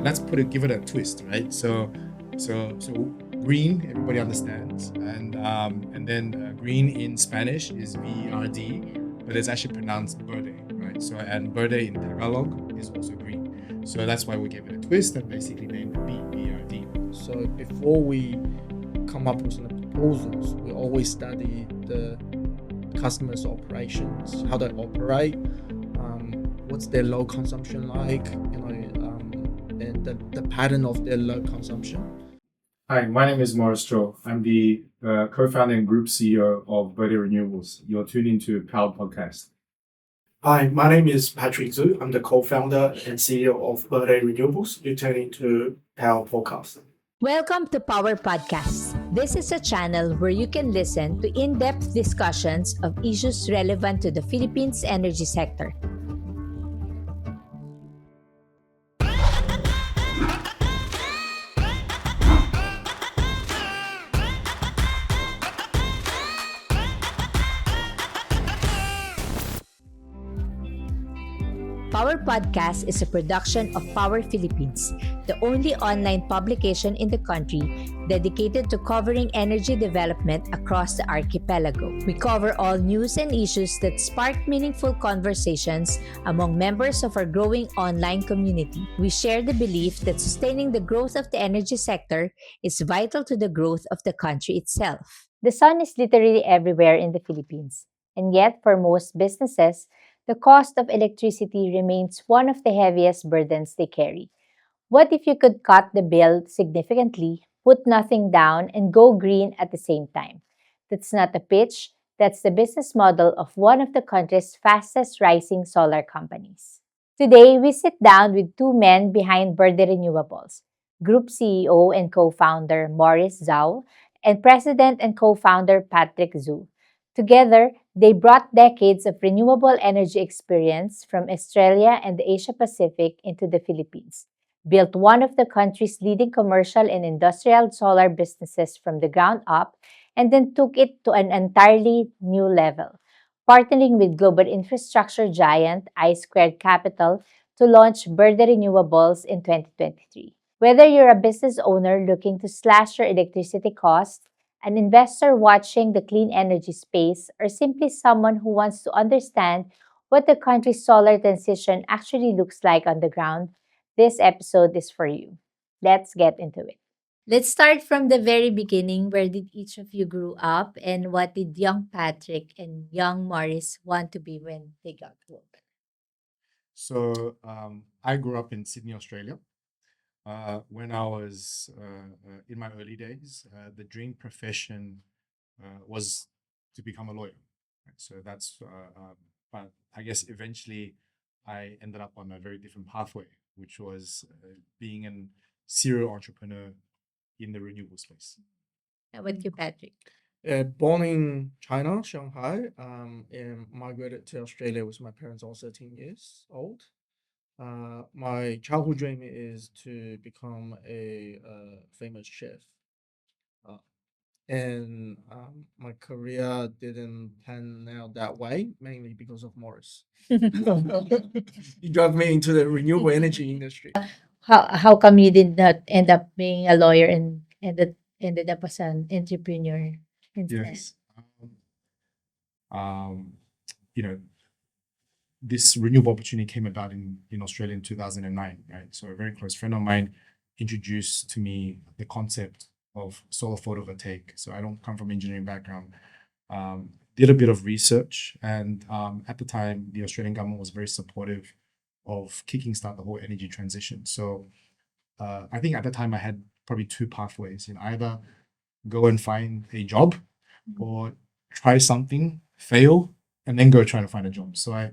let's give it a twist, right? So green, everybody understands, and then green in Spanish is VRD, but it's actually pronounced Berde, right? So and Berde in Tagalog is also green. So that's why we gave it a twist and basically named it BRD. So before we come up with the proposals, we always study the customers' operations, how they operate, what's their load consumption like, and the pattern of their load consumption. Hi, my name is Morris Zhou. I'm the co-founder and group CEO of Berde Renewables. You're tuned into Power Podcast. Hi, my name is Patrick Zhou. I'm the co-founder and CEO of Berde Renewables. You're turning to Power Podcast. Welcome to Power Podcast. This is a channel where you can listen to in-depth discussions of issues relevant to the Philippines energy sector. Power Podcast is a production of Power Philippines, the only online publication in the country dedicated to covering energy development across the archipelago. We cover all news and issues that spark meaningful conversations among members of our growing online community. We share the belief that sustaining the growth of the energy sector is vital to the growth of the country itself. The sun is literally everywhere in the Philippines, and yet for most businesses, the cost of electricity remains one of the heaviest burdens they carry. What if you could cut the bill significantly, put nothing down, and go green at the same time? That's not a pitch, that's the business model of one of the country's fastest rising solar companies. Today, we sit down with two men behind Berde Renewables, Group CEO and co-founder Morris Zhou, and President and co-founder Patrick Zhou. Together, they brought decades of renewable energy experience from Australia and the Asia Pacific into the Philippines, built one of the country's leading commercial and industrial solar businesses from the ground up, and then took it to an entirely new level, partnering with global infrastructure giant I Squared Capital to launch Berde Renewables in 2023. Whether you're a business owner looking to slash your electricity costs, an investor watching the clean energy space, or simply someone who wants to understand what the country's solar transition actually looks like on the ground, this episode is for you. Let's get into it. Let's start from the very beginning. Where did each of you grow up, and what did young Patrick and young Morris want to be when they got older? So I grew up in Sydney, Australia. When I was in my early days, the dream profession was to become a lawyer. Right? So but I guess eventually I ended up on a very different pathway, which was being a serial entrepreneur in the renewable space. How about you, Patrick? Born in China, Shanghai, and migrated to Australia with my parents all 13 years old. My childhood dream is to become a famous chef. Uh, and my career didn't pan out that way, mainly because of Morris. He drove me into the renewable energy industry. How come you did not end up being a lawyer and ended up as an entrepreneur instead? Yes. Um, you know, this renewable opportunity came about in Australia in 2009, right? So a very close friend of mine introduced to me the concept of solar photovoltaic. So I don't come from engineering background. Did a bit of research, and at the time, the Australian government was very supportive of kickstart the whole energy transition. So I think at the time I had probably two pathways: in either go and find a job, or try something, fail, and then go try to find a job. So I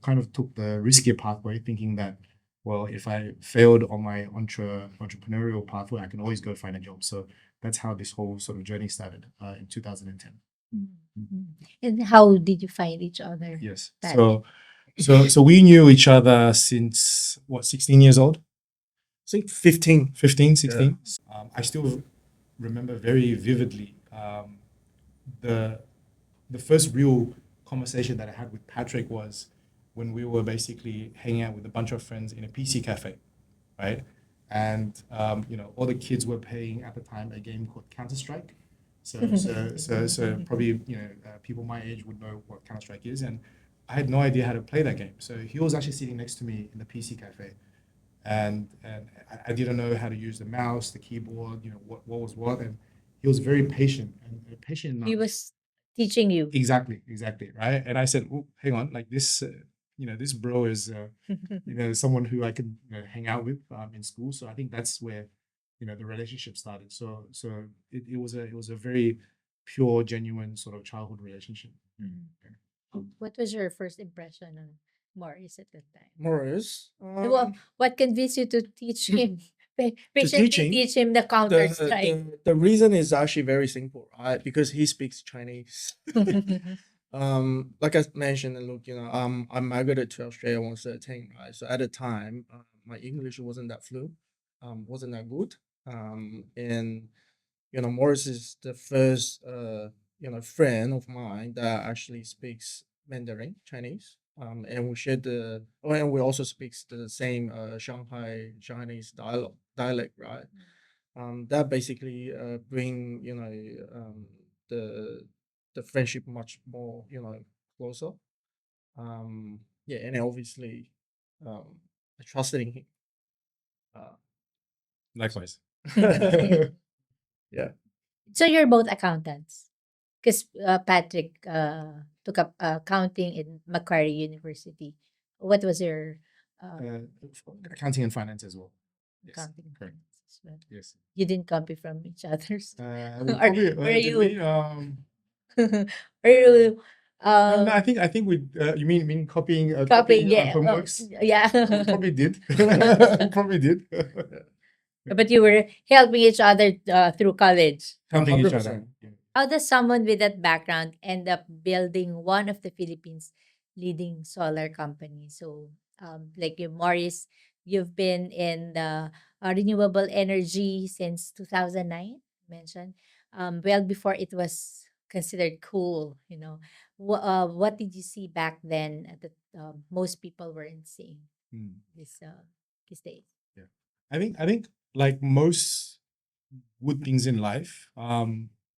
kind of took the riskier pathway, thinking that, well, if I failed on my entrepreneurial pathway, I can always go find a job. So that's how this whole sort of journey started in 2010. And how did you find each other? Yes. Patrick? So we knew each other since, what, 16 years old? I think 15. 15, 16. I still remember very vividly the first real conversation that I had with Patrick was when we were basically hanging out with a bunch of friends in a PC cafe, right? and all the kids were playing at the time a game called Counter-Strike. So probably people my age would know what Counter-Strike is, and I had no idea how to play that game. So he was actually sitting next to me in the PC cafe, and I didn't know how to use the mouse, the keyboard, what was what, and he was very patient and patient enough. He was teaching you. Exactly, right. And I said, "Oh, hang on, like this, this bro is, someone who I can hang out with in school." So I think that's where, the relationship started. So it was a very pure, genuine sort of childhood relationship. What was your first impression on Morris at that time? Morris. Well, what convinced you to teach him? Patiently teach him? teach him the Counter Strike. The reason is actually very simple, right? Because he speaks Chinese. Like I mentioned, and look, I migrated to Australia when I was 13, right? So at the time, my English wasn't that fluent, wasn't that good. And Morris is the first friend of mine that actually speaks Mandarin Chinese. And and we also speaks the same Shanghai Chinese dialect, right? That basically bring the friendship much more closer. Yeah, and obviously I trusted in him. Likewise. Yeah. So you're both accountants, because Patrick took up accounting in Macquarie University. What was your Accounting and finance as well. Yes, accounting correct. as well? Yes. You didn't copy from each other's. We Or probably, were did you? we, Or you? no, I think we. You mean copying Copying, our yeah, homeworks? yeah. We probably did. We probably did. But you were helping each other through college. Helping each other. 100%. Yeah. How does someone with that background end up building one of the Philippines' leading solar companies? So, like you, Morris, you've been in the renewable energy since 2009, mentioned. Well, before it was considered cool, what did you see back then that most people weren't seeing Hmm. these days? Yeah. I think like most good things in life,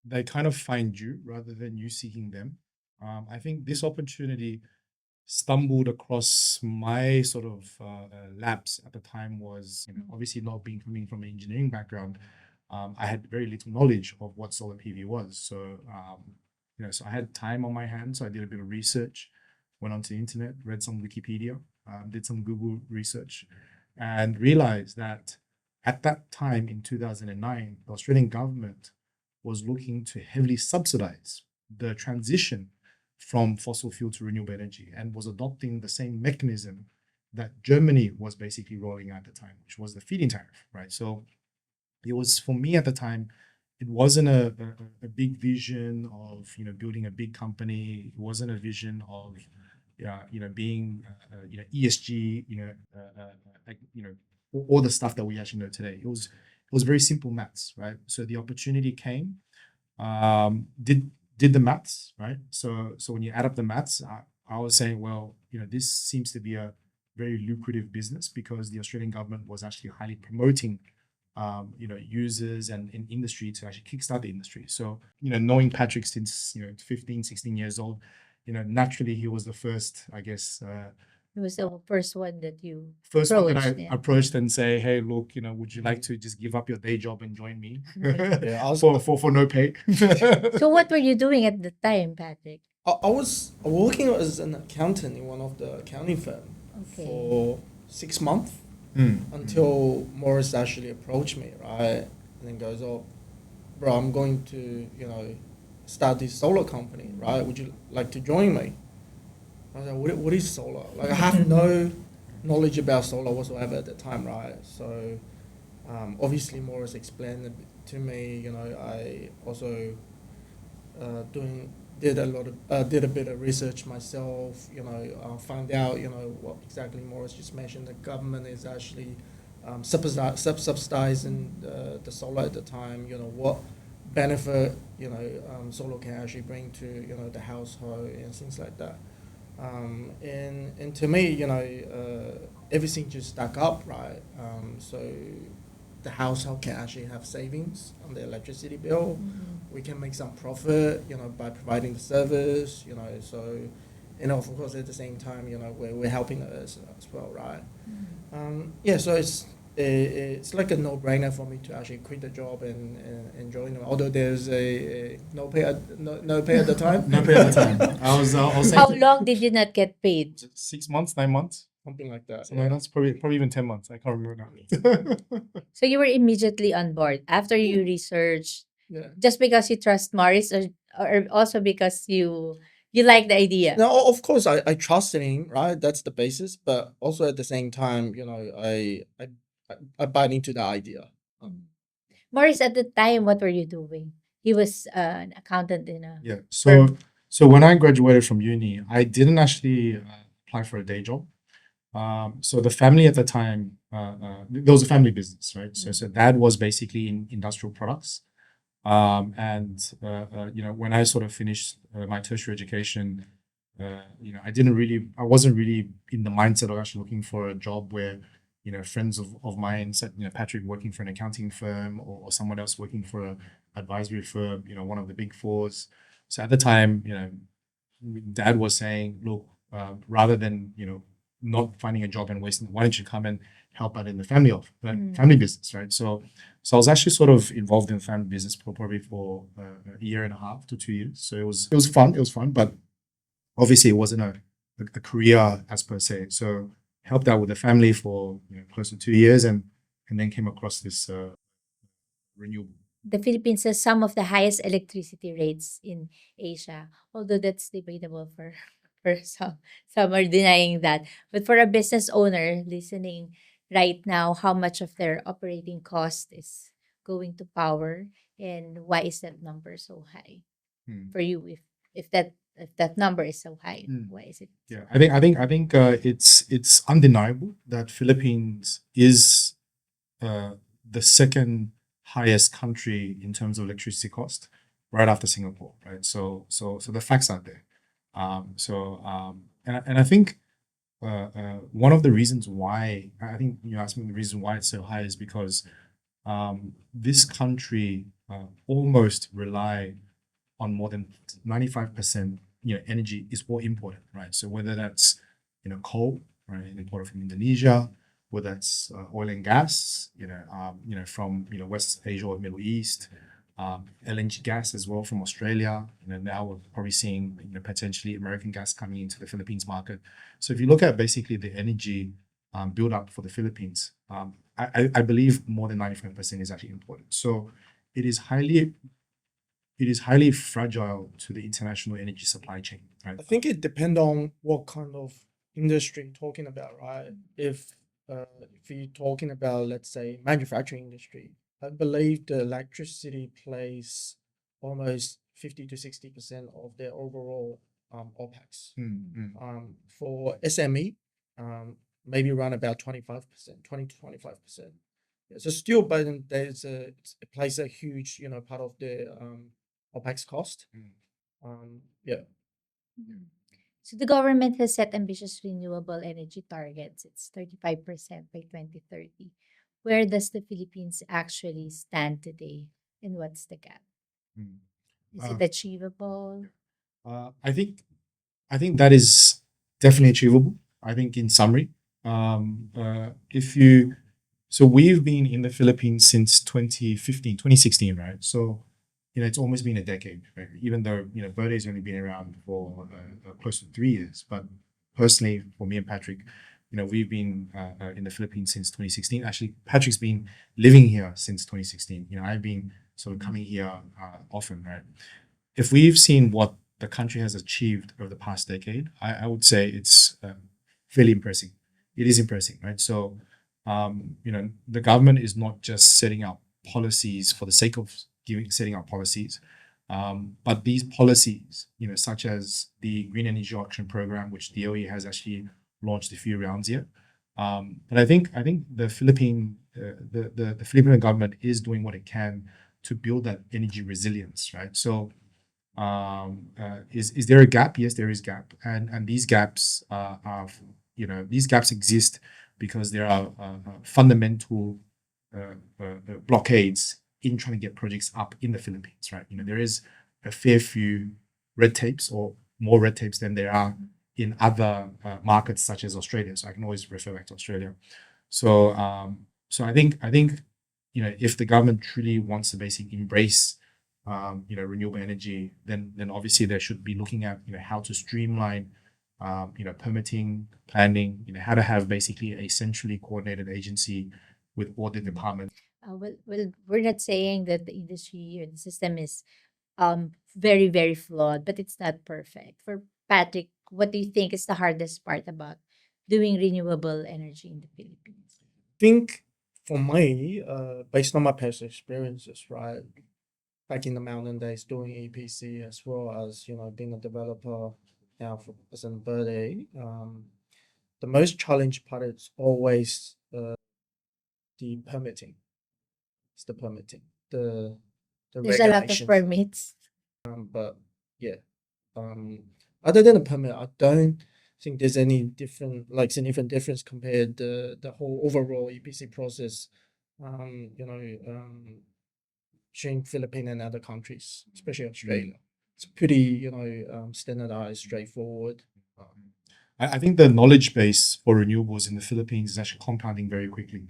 they kind of find you rather than you seeking them. I think this opportunity stumbled across my sort of labs at the time was, obviously not being coming from an engineering background. I had very little knowledge of what solar PV was. So, so I had time on my hands. So I did a bit of research, went onto the internet, read some Wikipedia, did some Google research, and realized that at that time in 2009, the Australian government was looking to heavily subsidize the transition from fossil fuel to renewable energy and was adopting the same mechanism that Germany was basically rolling out at the time, which was the feed-in tariff, right? So it was, for me at the time, it wasn't a big vision of building a big company. It wasn't a vision of being ESG, like all the stuff that we actually know today. It was very simple maths, right? So the opportunity came, did the maths, right? So when you add up the maths, I was saying, well, this seems to be a very lucrative business because the Australian government was actually highly promoting users and in industry to actually kickstart the industry. So, knowing Patrick since, 15, 16 years old, naturally he was the first, I guess, It was the first one that you first one that I approached, yeah. approached and say, hey, look, would you like to just give up your day job and join me? Yeah, I was- for no pay. So what were you doing at the time, Patrick? I was working as an accountant in one of the accounting firm Okay. for 6 months Mm. until Morris actually approached me, right? And then goes, "Oh, bro, I'm going to, start this solar company, right? Would you like to join me?" I was like, what is solar? Like, I have no knowledge about solar whatsoever at the time, right? So, obviously, Morris explained it to me. I also did a bit of research myself. Found out what exactly Morris just mentioned. The government is actually subsidizing the solar at the time. What benefit solar can actually bring to the household and things like that. And to me, everything just stack up, right? So the household can actually have savings on the electricity bill. We can make some profit, by providing the service, so, of course, at the same time, we're helping us as well, right? Yeah, so it's like a no-brainer for me to actually quit the job and join them. Although there's a no pay at the time. No pay at the time. I was How saying long did you not get paid? 6 months, 9 months. Something like that. So that's probably even 10 months. I can't remember now. So you were immediately on board after you researched, Yeah. just because you trust Morris, or also because you like the idea? Now, of course, I trust in him, right? That's the basis. But also at the same time, I buy into the idea. Morris, at the time, what were you doing? He was an accountant in a Yeah. So when I graduated from uni, I didn't actually apply for a day job. So the family at the time, there was a family business, right? So dad was basically in industrial products. And when I sort of finished my tertiary education, I wasn't really in the mindset of actually looking for a job where, friends of mine said, Patrick working for an accounting firm or someone else working for an advisory firm, one of the big fours. So at the time, dad was saying, look, rather than, not finding a job and wasting, why don't you come and help out in the family business, right? So I was actually sort of involved in the family business probably for a year and a half to 2 years. So it was fun, but obviously it wasn't a career as per se. So helped out with the family for close to 2 years, and then came across this renewable. The Philippines has some of the highest electricity rates in Asia, although that's debatable for some. Some are denying that. But for a business owner listening right now, how much of their operating cost is going to power, and why is that number so high for you? If that number is so high, why is it? Yeah, I think it's undeniable that Philippines is the second highest country in terms of electricity cost, right after Singapore, right? So the facts are there. And I think one of the reasons why, I think you asked me the reason why it's so high is because this country almost rely on more than 95%, energy is all imported, right? So whether that's, coal, right, imported from Indonesia, whether that's oil and gas, from, West Asia or Middle East, LNG gas as well from Australia, now we're probably seeing, potentially American gas coming into the Philippines market. So if you look at basically the energy build up for the Philippines, I believe more than 95% is actually imported. So it is highly fragile to the international energy supply chain, right? I think it depends on what kind of industry you're talking about, right? If you're talking about, let's say, manufacturing industry, I believe the electricity plays almost 50 to 60% of their overall OPEX. For SME, maybe around about 25%, 20 to 25%. Yeah, so still, but then it plays a huge, part of the OPEX cost. Yeah. So the government has set ambitious renewable energy targets. It's 35% by 2030. Where does the Philippines actually stand today, and what's the gap? Is it achievable? I think that is definitely achievable. I think in summary, so we've been in the Philippines since 2016, right? So it's almost been a decade, right? Even though Berde's only been around for close to 3 years. But personally, for me and Patrick, we've been in the Philippines since 2016. Actually, Patrick's been living here since 2016. I've been sort of coming here often, right? If we've seen what the country has achieved over the past decade, I would say it's fairly impressive. It is impressive, right? So, the government is not just setting up policies for the sake of setting up policies, but these policies, such as the Green Energy Auction Program, which the DOE has actually launched a few rounds here. But I think the Philippine government is doing what it can to build that energy resilience, right? So, is there a gap? Yes, there is gap, and these gaps these gaps exist because there are fundamental blockades in trying to get projects up in the Philippines, right? There is a fair few red tapes, or more red tapes than there are in other markets such as Australia. So I can always refer back to Australia. So I think if the government truly wants to basically embrace renewable energy, then obviously they should be looking at how to streamline permitting, planning, how to have basically a centrally coordinated agency with all the departments. We're not saying that the industry or the system is very, very flawed, but it's not perfect. For Patrick, what do you think is the hardest part about doing renewable energy in the Philippines? Think for me, based on my past experiences, right, back in the mountain days doing EPC as well as being a developer now as in Berde, the most challenging part is always the permitting. It's the permitting, the There's a lot of regulations. permits. But yeah, other than the permit, I don't think there's any significant difference compared the whole overall EPC process. Between Philippines and other countries, especially Australia. It's pretty, standardized, straightforward. I think the knowledge base for renewables in the Philippines is actually compounding very quickly.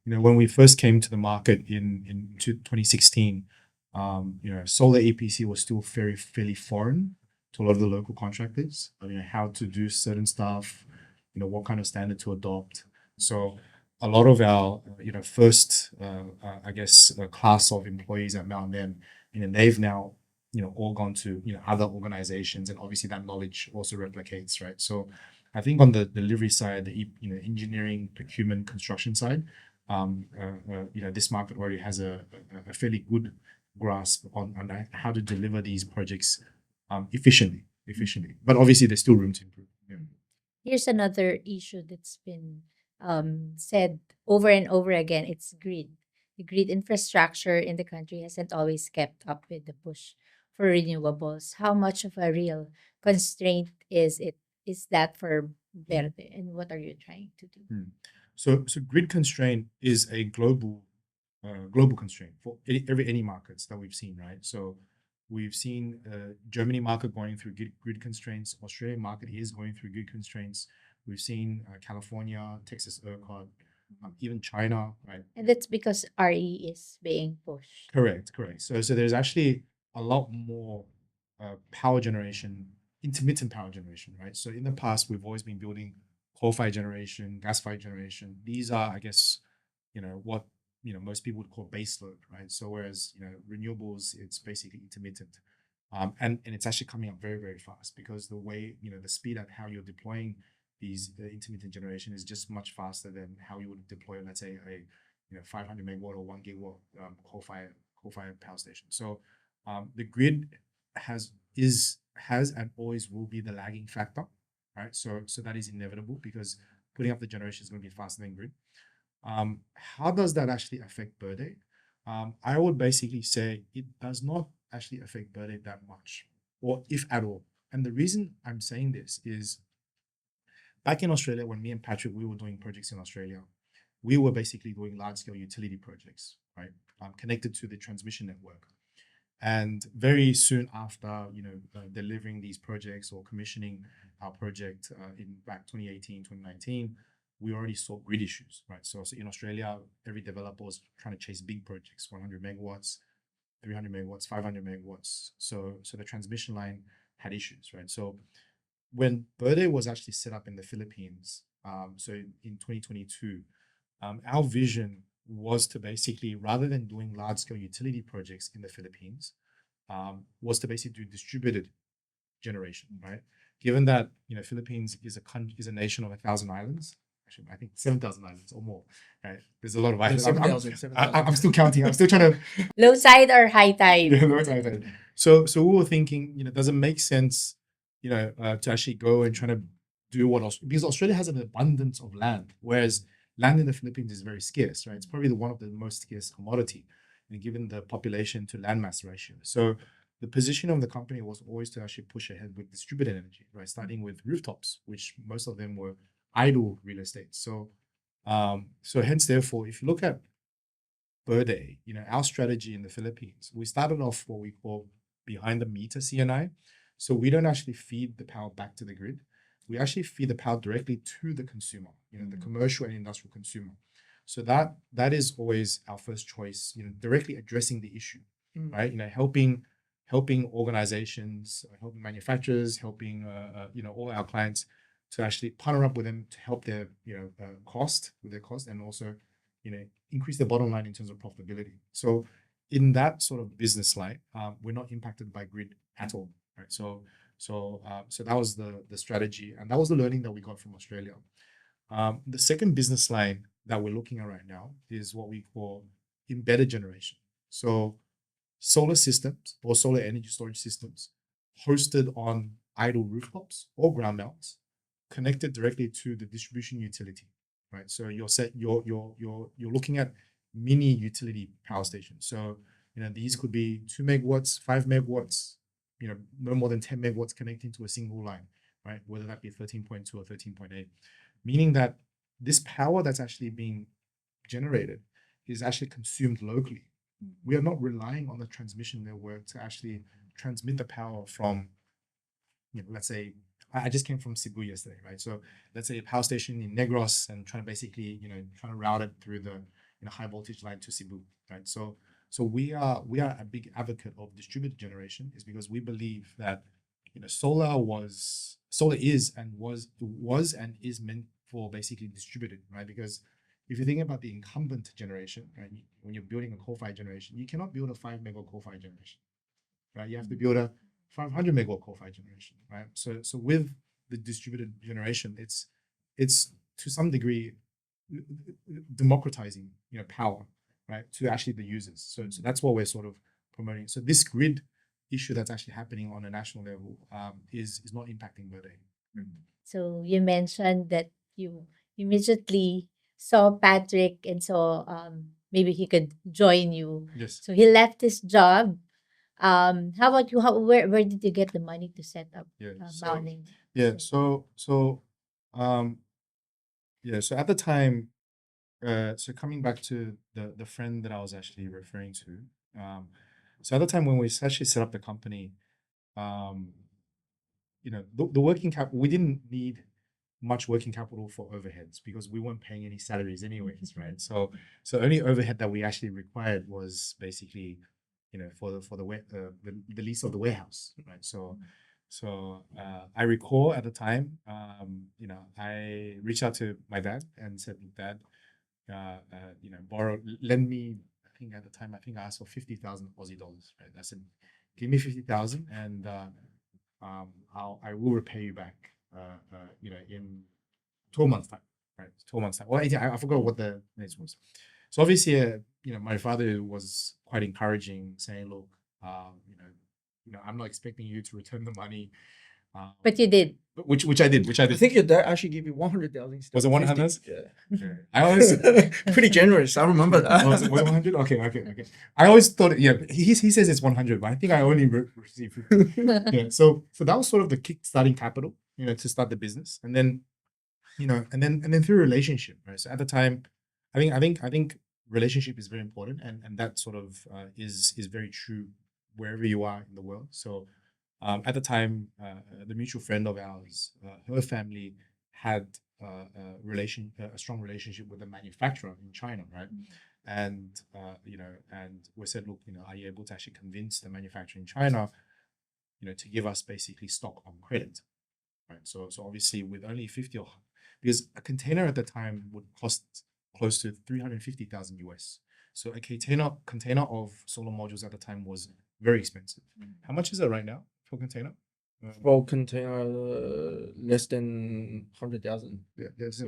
When we first came to the market in 2016, solar EPC was still fairly foreign to a lot of the local contractors. How to do certain stuff, what kind of standard to adopt. So a lot of our first class of employees at Mountain M, they've now all gone to other organizations, and obviously that knowledge also replicates, right? So I think on the delivery side, the engineering, procurement, construction side, this market already has a fairly good grasp on how to deliver these projects efficiently. But obviously there's still room to improve. Here's another issue that's been said over and over again. It's grid. The grid infrastructure in the country hasn't always kept up with the push for renewables. How much of a real constraint is that for Verde, and what are you trying to do? So grid constraint is a global constraint for any markets that we've seen, right? So we've seen Germany market going through grid constraints. Australian market is going through grid constraints. We've seen California, Texas ERCOT, even China, right? And that's because RE is being pushed. Correct. So there's actually a lot more power generation, intermittent power generation, right? So in the past, we've always been building coal-fired generation, gas-fired generation. These are, I guess, what most people would call base load, right? So whereas renewables, it's basically intermittent, and it's actually coming up very, very fast, because the way the speed at how you're deploying these intermittent generation is just much faster than how you would deploy, let's say, a 500 megawatt or 1 gigawatt coal-fired power station. So the grid has and always will be the lagging factor, right? So that is inevitable, because putting up the generation is going to be faster than grid. How does that actually affect Berde? I would basically say it does not actually affect Berde that much, or if at all. And the reason I'm saying this is, back in Australia, when me and Patrick, we were doing projects in Australia, we were basically doing large-scale utility projects, right? Connected to the transmission network. And very soon after, delivering these projects or commissioning our project in back 2018, 2019, we already saw grid issues, right? So in Australia, every developer was trying to chase big projects, 100 megawatts, 300 megawatts, 500 megawatts. So the transmission line had issues, right? So when Berde was actually set up in the Philippines, so in 2022, our vision was to basically, rather than doing large-scale utility projects in the Philippines, was to basically do distributed generation, right? Given that Philippines is a nation of 1,000 islands, actually I think 7,000 islands or more, right? There's a lot of islands. 7,000. I'm still counting. I'm still trying to Low tide or high tide? low tide. So we were thinking, does it make sense, to actually go and try to do what else? Because Australia has an abundance of land, whereas land in the Philippines is very scarce, right? It's probably one of the most scarce commodity, given the population to land mass ratio. So the position of the company was always to actually push ahead with distributed energy, right? Starting with rooftops, which most of them were idle real estate. So hence, therefore, if you look at Berde, our strategy in the Philippines, we started off what we call behind the meter CNI. So we don't actually feed the power back to the grid. We actually feed the power directly to the consumer, the commercial and industrial consumer. So that is always our first choice, directly addressing the issue, right? Helping organizations, helping manufacturers, helping all our clients to actually partner up with them to help their cost, and also increase their bottom line in terms of profitability. So in that sort of business line, we're not impacted by grid at all, right? So that was the strategy, and that was the learning that we got from Australia. The second business line that we're looking at right now is what we call embedded generation. So solar systems or solar energy storage systems hosted on idle rooftops or ground mounts, connected directly to the distribution utility, right? So you're looking at mini utility power stations. So these could be 2 megawatts, 5 megawatts, no more than 10 megawatts connecting to a single line, right? Whether that be 13.2 or 13.8, meaning that this power that's actually being generated is actually consumed locally. We are not relying on the transmission network to actually transmit the power from, let's say, I just came from Cebu yesterday, right? So let's say a power station in Negros and trying to route it through the high voltage line to Cebu, right? So we are a big advocate of distributed generation, is because we believe that solar is and is meant for basically distributed, right? Because if you think about the incumbent generation, right, when you're building a coal-fired generation, you cannot build a 5 megawatt coal-fired generation, right? You have to build a 500 megawatt coal-fired generation, right? So with the distributed generation, it's to some degree democratizing power, right, to actually the users. So that's what we're sort of promoting. So this grid issue that's actually happening on a national level is not impacting Berde. So you mentioned that you immediately saw Patrick and saw maybe he could join you. Yes. So he left his job. How about you? Where did you get the money to set up Mounting? So at the time, so coming back to the friend that I was actually referring to, so at the time when we actually set up the company, the working capital, we didn't need much working capital for overheads because we weren't paying any salaries anyways, right? So only overhead that we actually required was basically for the lease of the warehouse, right? So I recall at the time, I reached out to my dad and said, Dad, lend me. I think I asked for 50,000 Aussie dollars, right? I said, give me 50,000 and I will repay you back, in 12 months time, right? 12 months time. Well, I forgot what the name was. So obviously, my father was quite encouraging, saying, look, I'm not expecting you to return the money. But you did. Which I did. I think your dad actually gave you 100,000. Was it 100? Yeah. I always Pretty generous. I remember that. was it 100? Okay. I always thought, he says it's 100, but I think I only received 50. Yeah. So that was sort of the kick-starting capital, to start the business, and then, and then through relationship, right? So at the time, I think relationship is very important, and that sort of is very true wherever you are in the world. So at the time, the mutual friend of ours, her family had a strong relationship with a manufacturer in China, right? And and we said, look, are you able to actually convince the manufacturer in China, to give us basically stock on credit, right? So obviously with only 50, because a container at the time would cost close to 350,000 US. So a container of solar modules at the time was very expensive. How much is it right now for container? For container, less than 100,000. Yeah, that's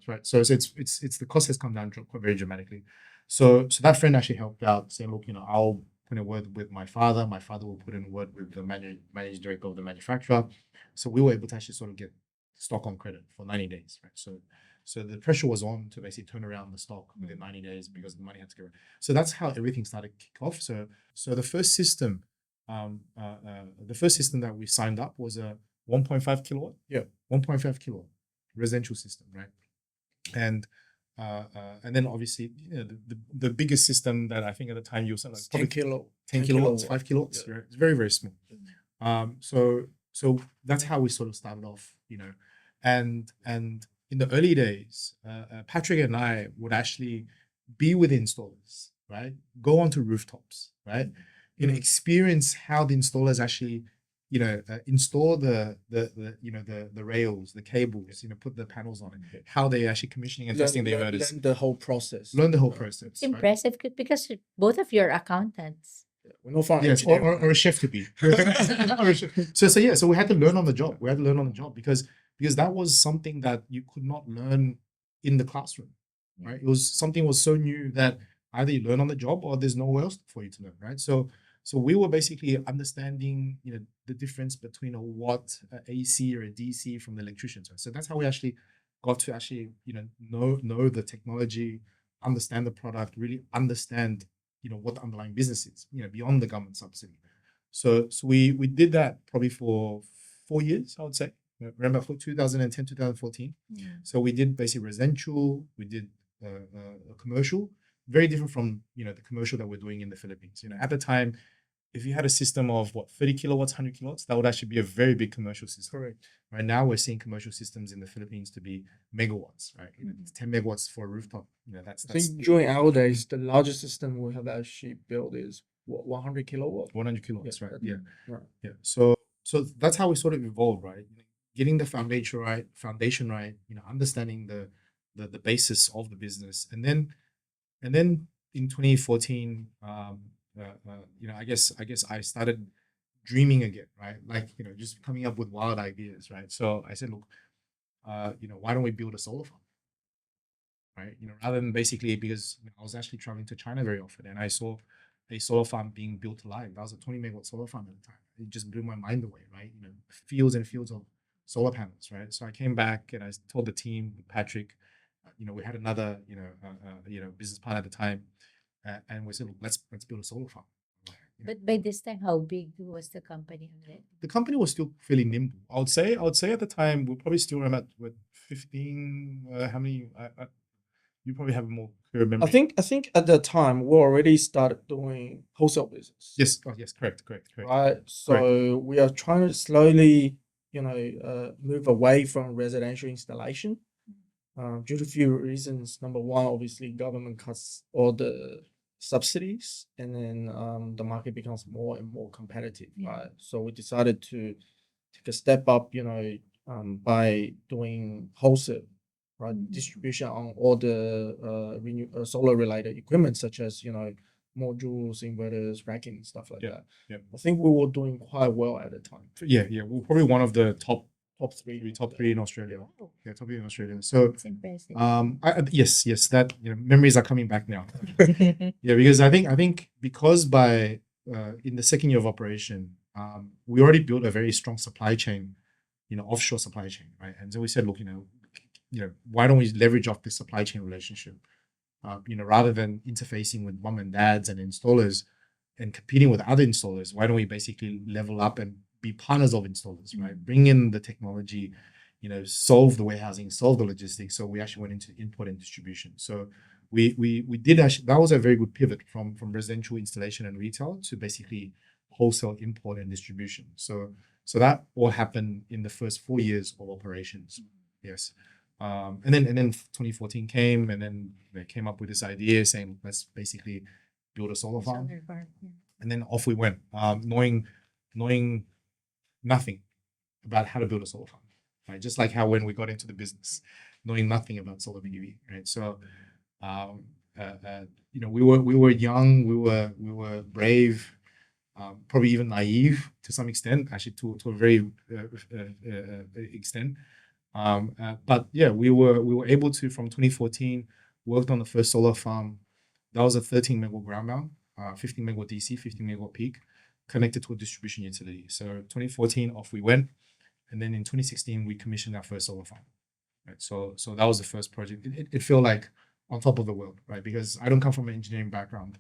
right. So it's the cost has come down quite very dramatically. So that friend actually helped out, saying, look, I'll put in a word with my father. My father will put in a word with the managing director of the manufacturer. So we were able to actually sort of get stock on credit for 90 days, right? So the pressure was on to basically turn around the stock within 90 days because the money had to go. So that's how everything started to kick off. So the first system, that we signed up was a 1.5 kilowatt. Yeah, 1.5 kilowatt residential system, right? And And then obviously, the biggest system that I think at the time you were like 10 probably kilo, 10 kilowatts, kilowatt. 5 kilowatts. Yeah. Right? It's very, very small. So that's how we sort of started off, and in the early days, Patrick and I would actually be with installers, right? Go onto rooftops, right? Experience how the installers actually, install the rails, the cables, put the panels on it, how they actually commissioning and testing the inverters, Learn the whole process. learn the whole process. It's right? impressive because both of you are accountants. We're not from Yes, or a chef to be. So we had to learn on the job. We had to learn on the job because that was something that you could not learn in the classroom, right? It was something was so new that either you learn on the job or there's nowhere else for you to learn, right? So we were basically understanding, the difference between a watt, a AC, or a DC from the electricians. Right? So that's how we actually got to actually, know the technology, understand the product, really understand, what the underlying business is, beyond the government subsidy. So we did that probably for 4 years, I would say. Remember, for 2010, 2014. So we did basically residential, we did commercial, very different from, the commercial that we're doing in the Philippines. At the time, if you had a system of 30 kilowatts, 100 kilowatts, that would actually be a very big commercial system. Correct. Right now, we're seeing commercial systems in the Philippines to be megawatts, right? 10 megawatts for a rooftop. That's I think during our days, the largest system we have actually built is 100 kilowatt. 100 kilowatts, right? Yeah. Right. Yeah. So that's how we sort of evolved, right? Getting the foundation right, understanding the basis of the business, and then in 2014, I guess I started dreaming again, right? Like, just coming up with wild ideas, right? So I said, look, why don't we build a solar farm, right? Rather than basically, because I was actually traveling to China very often, and I saw a solar farm being built live. That was a 20 megawatt solar farm at the time. It just blew my mind away, right? Fields and fields of solar panels, right? So I came back and I told the team, Patrick, we had another, business partner at the time, and we said, look, let's build a solar farm. But by this time, how big was the company already? The company was still fairly nimble. I would say at the time we're probably still around at 15. How many? You probably have a more clear memory. I think at the time we already started doing wholesale business. Yes. Oh, yes. Correct. Right. So we are trying to slowly, move away from residential installation. Due to a few reasons. Number one, obviously, government cuts all the subsidies, and then the market becomes more and more competitive. Right. So we decided to take a step up, by doing wholesale, right, distribution on all the solar related equipment, such as modules, inverters, racking, stuff like that. Yeah. I think we were doing quite well at the time. Yeah. We're probably one of the top three in Australia. Wow. Yeah, top 3 in Australia. So It's impressive. yes, that memories are coming back now. Yeah, because I think because by in the second year of operation, we already built a very strong supply chain, offshore supply chain, right? And so we said, look, why don't we leverage off this supply chain relationship, rather than interfacing with mom and dads and installers and competing with other installers? Why don't we basically level up and be partners of installers, right? Bring in the technology, solve the warehousing, solve the logistics. So we actually went into import and distribution. So we did actually, that was a very good pivot from residential installation and retail to basically wholesale import and distribution. So that all happened in the first 4 years of operations. Yes. And then 2014 came, and then they came up with this idea saying, let's basically build a solar farm. Solar farm, yeah. And then off we went, knowing nothing about how to build a solar farm, right? Just like how when we got into the business, knowing nothing about solar PV, right? So, we were young, we were brave, probably even naive to some extent, actually to a very extent. But yeah, we were able to, from 2014, worked on the first solar farm. That was a 13 megawatt ground mount, 15 megawatt DC, 15 megawatt peak, connected to a distribution utility. So 2014 off we went, and then in 2016 we commissioned our first solar farm. Right. So that was the first project. It felt like on top of the world, right? Because I don't come from an engineering background.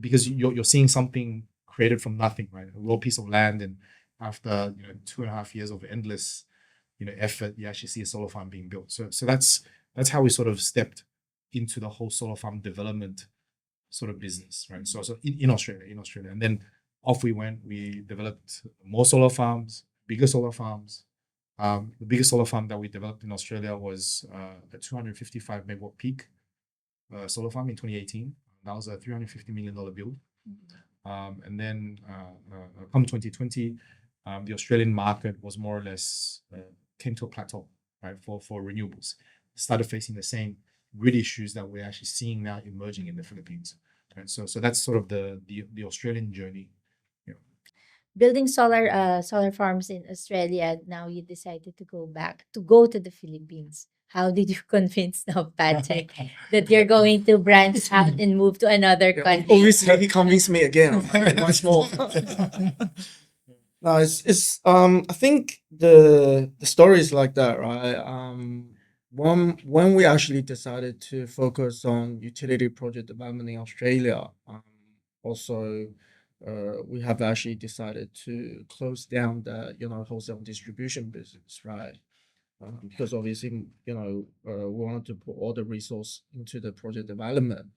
Because you're seeing something created from nothing, right? A raw piece of land, and after 2.5 years of endless effort, you actually see a solar farm being built. So that's that's how we sort of stepped into the whole solar farm development sort of business, right? So in Australia, and then off we went. We developed more solar farms, bigger solar farms. The biggest solar farm that we developed in Australia was a 255 megawatt peak solar farm in 2018. That was a $350 million build. And then come 2020, the Australian market was more or less came to a plateau, right, for renewables. Started facing the same real issues that we're actually seeing now emerging in the Philippines. Right? So that's sort of the Australian journey. Building solar farms in Australia, now you decided to go to the Philippines. How did you convince now Patrick that you're going to branch out and move to another country? Obviously, he convinced me again. Once more. No, it's I think the story is like that, right? When we actually decided to focus on utility project development in Australia, also we have actually decided to close down the wholesale distribution business, right? Because obviously we wanted to put all the resource into the project development.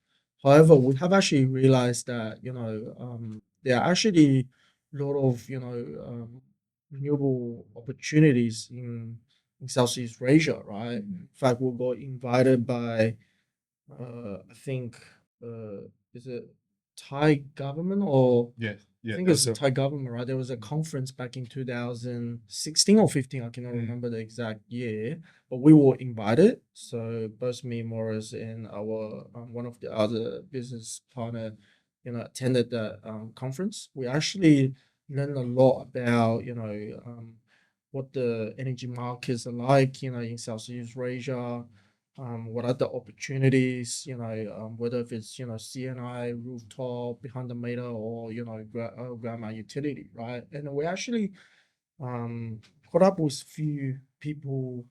However, we have actually realized that there are actually a lot of renewable opportunities in Southeast Asia, right? In fact, we got invited by I think is it Thai government or I think it's the Thai government, right? There was a conference back in 2016 or 15. I cannot remember the exact year, but we were invited. So both me, Morris, and our one of the other business partner, attended the conference. We actually learned a lot about what the energy markets are like, in Southeast Asia. What are the opportunities, whether if it's, CNI, rooftop, behind the meter, or, grandma utility, right? And we actually caught up with few people,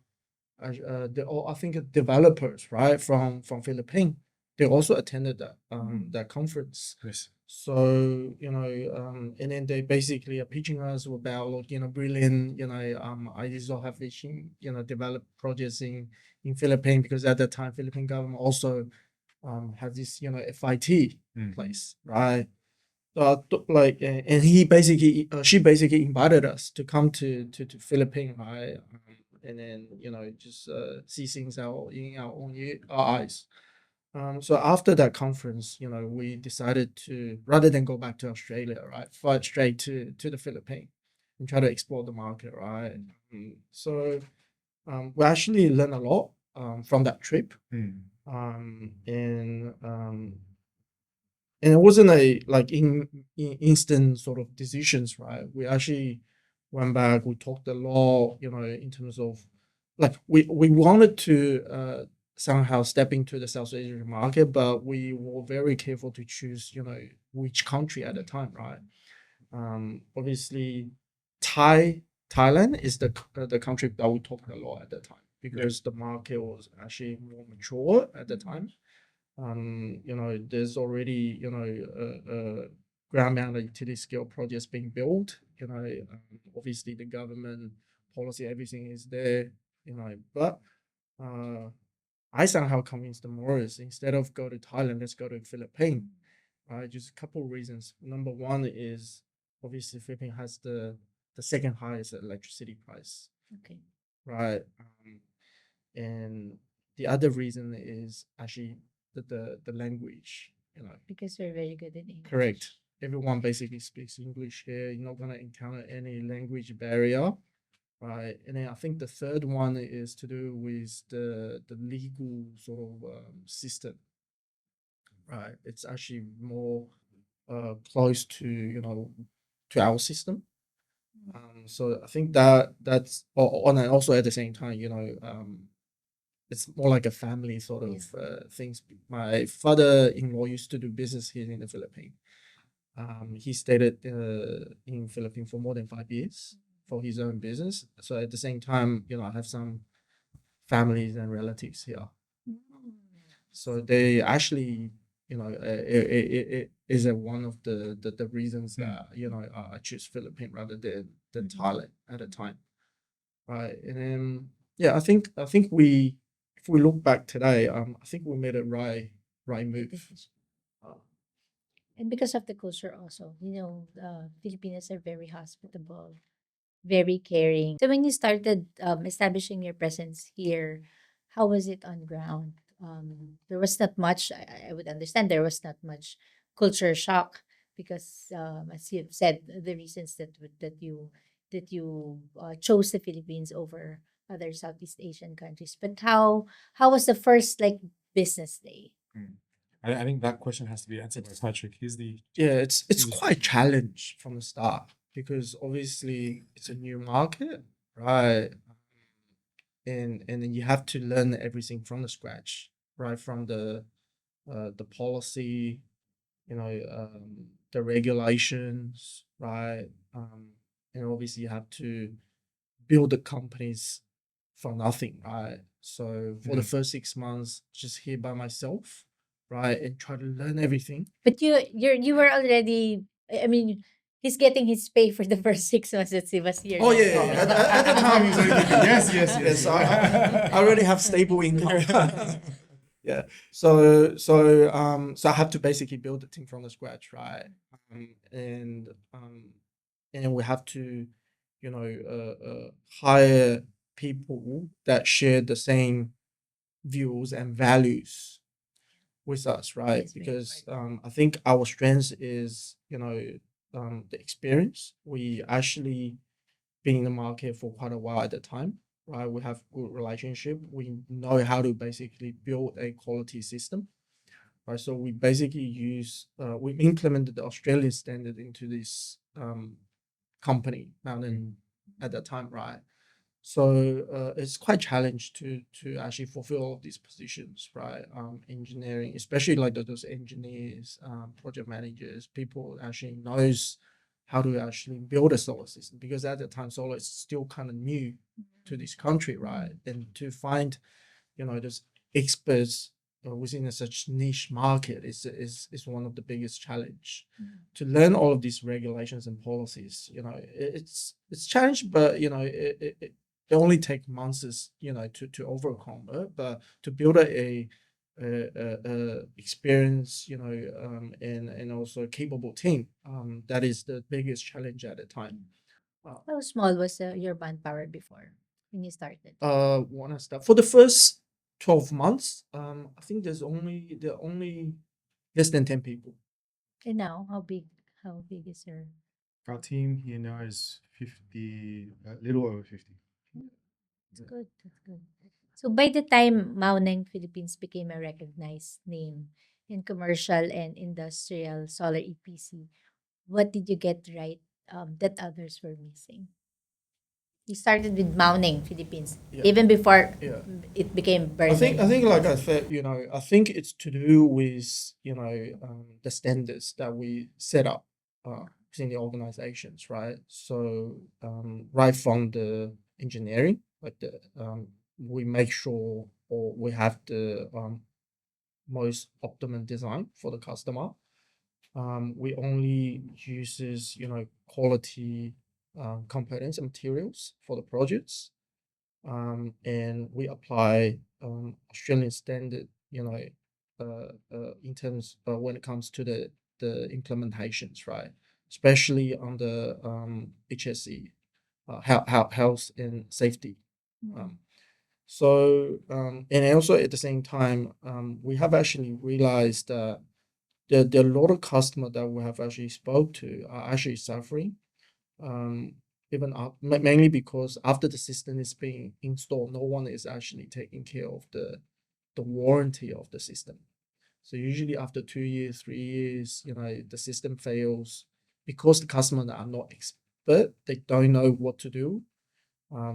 I think developers, right, from Philippines. They also attended that conference. Yes. So, and then they basically are pitching us about, brilliant, ideas of having, develop projects in Philippines, because at that time, Philippine government also had this, FIT place, right? And she basically invited us to come to Philippines, right? And then, just see things out in our own eyes. So after that conference, we decided to, rather than go back to Australia, right, fly straight to the Philippines and try to explore the market, right? So we actually learned a lot from that trip. And it wasn't a instant sort of decisions, right? We actually went back, we talked a lot, in terms of we wanted to somehow step into the South Asian market, but we were very careful to choose, which country at the time, right? Obviously, Thailand is the country that we talked a lot at the time, because the market was actually more mature at the time. There's already ground mounted utility scale projects being built. Obviously the government policy, everything is there. But I somehow convinced Morris, instead of go to Thailand, let's go to Philippines. Right, just a couple of reasons. Number one is obviously Philippines has the second highest electricity price. Okay. Right, and the other reason is actually the language. Because we're very good in English. Correct. Everyone basically speaks English here. You're not gonna encounter any language barrier. Right, and then I think the third one is to do with the legal sort of system. Right, it's actually more close to to our system. So I think that's and then also at the same time, it's more like a family sort of things. My father-in-law used to do business here in the Philippines. He stayed in Philippines for more than 5 years for his own business. So at the same time, I have some families and relatives here. So they actually, it is one of the reasons that I choose Philippines rather than Thailand at the time, right? And then I think we if we look back today, I think we made a right move. Uh, And because of the culture also, Filipinos are very hospitable, very caring. So when you started establishing your presence here, how was it on ground? There was not much. I would understand there was not much culture shock because, as you've said, the reasons that you chose the Philippines over other Southeast Asian countries. But how was the first like business day? Mm. I think that question has to be answered by Patrick. He's the yeah, it's he's the quite challenge from the start because obviously it's a new market, right? And then you have to learn everything from the scratch, right? From the policy, the regulations, right? And obviously you have to build the companies from nothing, right? So for the first 6 months, just here by myself, right, and try to learn everything. But you were already. I mean, he's getting his pay for the first 6 months that he was here. Oh no? yeah, yeah. At the time, he's already getting- yes. yes, I already have stable income. yeah. So I have to basically build the team from the scratch, right? And we have to, hire people that share the same views and values with us, right? Yes, very Because I think our strength is, the experience. We actually been in the market for quite a while at the time, right? We have good relationship. We know how to basically build a quality system, right? So we basically we implemented the Australian standard into this company now then at that time, right? So it's quite challenged to actually fulfill all of these positions, right? Engineering, especially like those engineers, project managers, people actually knows how to actually build a solar system because at the time solar is still kind of new to this country, right? And to find, those experts within such niche market is one of the biggest challenge. To learn all of these regulations and policies, it's challenge, but it only take months, to overcome it. But to build a experience, and also capable team, that is the biggest challenge at the time. How small was your manpower before when you started? When I start for the first 12 months, I think there are only less than 10 people. And now, how big is your? Our team here now is 50, a little over 50. That's good. That's good. So by the time Mauneng Philippines became a recognized name in commercial and industrial solar EPC, what did you get right that others were missing? You started with Mauneng Philippines Yeah. even before Yeah. it became Berde. I think like I said, I think it's to do with, the standards that we set up within the organizations, right? So right from the engineering, like we make sure or we have the most optimum design for the customer. We only uses, quality components and materials for the projects. And we apply Australian standard, in terms when it comes to the implementations, right? Especially on the HSE, health and safety. And also at the same time, we have actually realized that there are a lot of customers that we have actually spoke to are actually suffering. Mainly because after the system is being installed, no one is actually taking care of the warranty of the system. So usually after 2 years, 3 years, the system fails because the customers are not expert. They don't know what to do.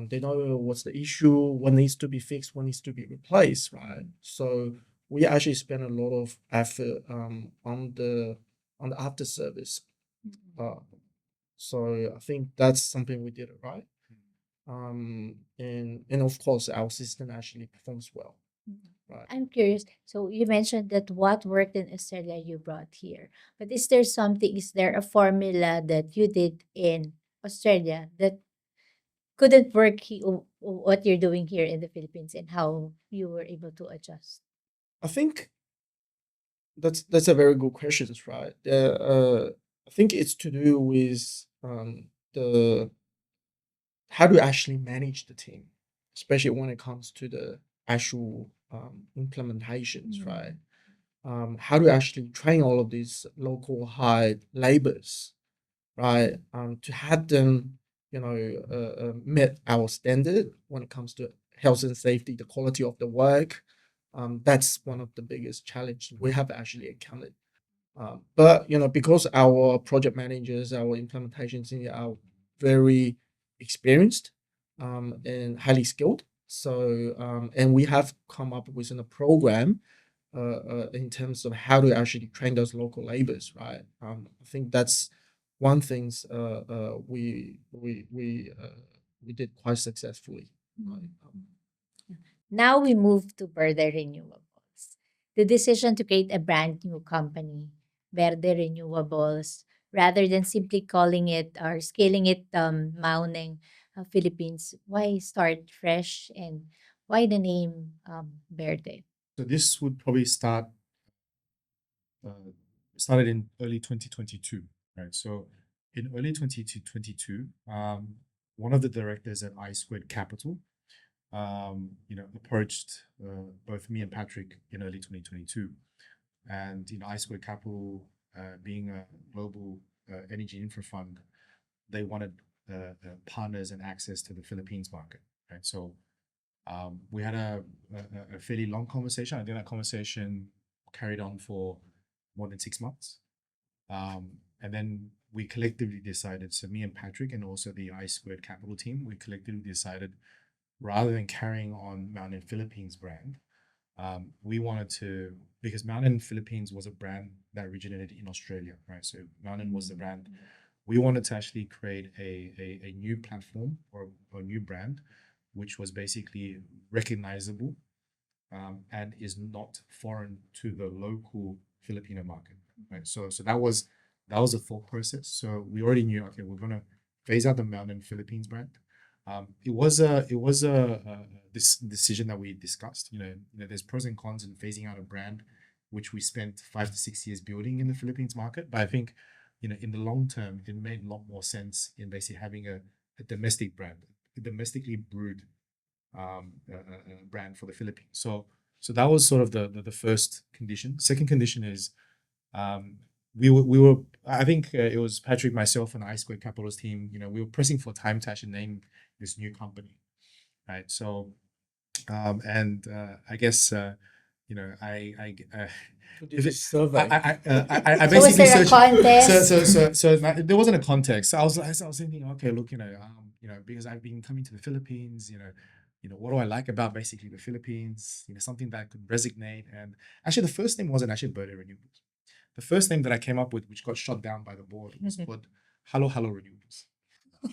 They don't know what's the issue, what needs to be fixed, what needs to be replaced, right? So we actually spend a lot of effort on the after service. So I think that's something we did it right. And of course our system actually performs well. Right. I'm curious. So you mentioned that what worked in Australia you brought here. But is there a formula that you did in Australia that couldn't work what you're doing here in the Philippines, and how you were able to adjust? I think that's a very good question, right? I think it's to do with the how to actually manage the team, especially when it comes to the actual implementations, right? How to actually train all of these local hired labors, right? To have them, meet our standard when it comes to health and safety, the quality of the work. That's one of the biggest challenges we have actually encountered. But because our project managers, our implementation team are very experienced and highly skilled. So and we have come up with a program in terms of how to actually train those local labors, right? I think that's one things we did quite successfully. Right? Now we move to Berde Renewables. The decision to create a brand new company, Berde Renewables, rather than simply calling it or scaling it Mauneng Philippines. Why start fresh, and why the name Berde? So this would probably started in early 2022, right? So in early 2022, one of the directors at I Squared Capital, approached both me and Patrick in early 2022, and I Squared Capital, being a global energy infra fund, they wanted partners and access to the Philippines market, right? So we had a fairly long conversation. I think that conversation carried on for more than 6 months. And then we collectively decided, so me and Patrick and also the I Squared Capital team, we collectively decided, rather than carrying on Mountain Philippines brand, we wanted to, because Mountain Philippines was a brand that originated in Australia, right? So Mountain was the brand. We wanted to actually create a new platform or a new brand, which was basically recognizable and is not foreign to the local Filipino market, right? So that was the thought process. So we already knew, okay, we're gonna phase out the Mountain Philippines brand. It was this decision that we discussed. There's pros and cons in phasing out a brand which we spent 5 to 6 years building in the Philippines market. But I think, in the long term, it made a lot more sense in basically having a domestic brand, a domestically brewed brand for the Philippines. So that was sort of the first condition. Second condition is we were I think it was Patrick, myself, and I Squared Capital's team. We were pressing for time to actually name this new company, right? So I guess We did this survey. I So was basically there a searched. contest? So there wasn't a context. So I was thinking, okay, look, because I've been coming to the Philippines, what do I like about basically the Philippines? Something that could resonate. And actually, the first name wasn't actually Berde Renewables. The first name that I came up with, which got shot down by the board, was called Hello Hello Renewables.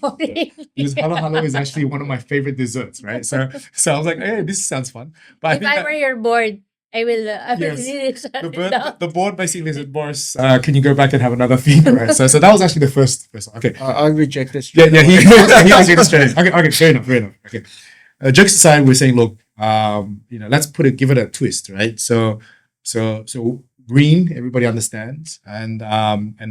Oh, really? Because Hello Hello is actually one of my favorite desserts, right? So I was like, hey, this sounds fun. But I If think I that, were your board, I will yes, really shut the it board, down. the board basically said, Boris, can you go back and have another theme, right? So that was actually the first. Okay. I reject this. Yeah, straight he away. was Australian. Okay, fair enough. Okay. Jokes aside, we're saying, look, let's give it a twist, right? So green, everybody understands, and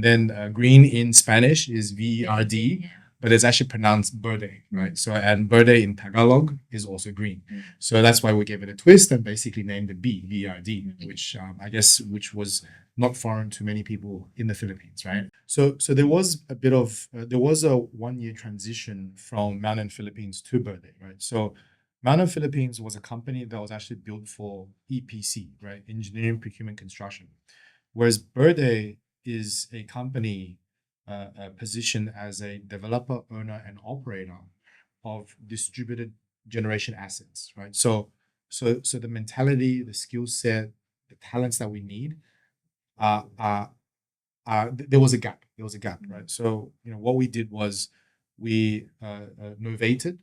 then green in Spanish is VERD, but it's actually pronounced Berde, right? So, and Berde in Tagalog is also green. So that's why we gave it a twist and basically named it VERD, which which was not foreign to many people in the Philippines, right? So there was a 1 year transition from Mountain Philippines to Berde, right? So Mountain Philippines was a company that was actually built for EPC, right? Engineering, procurement, construction. Whereas Berde is a company positioned as a developer, owner, and operator of distributed generation assets, right? So the mentality, the skill set, the talents that we need there was a gap. Right? So what we did was we novated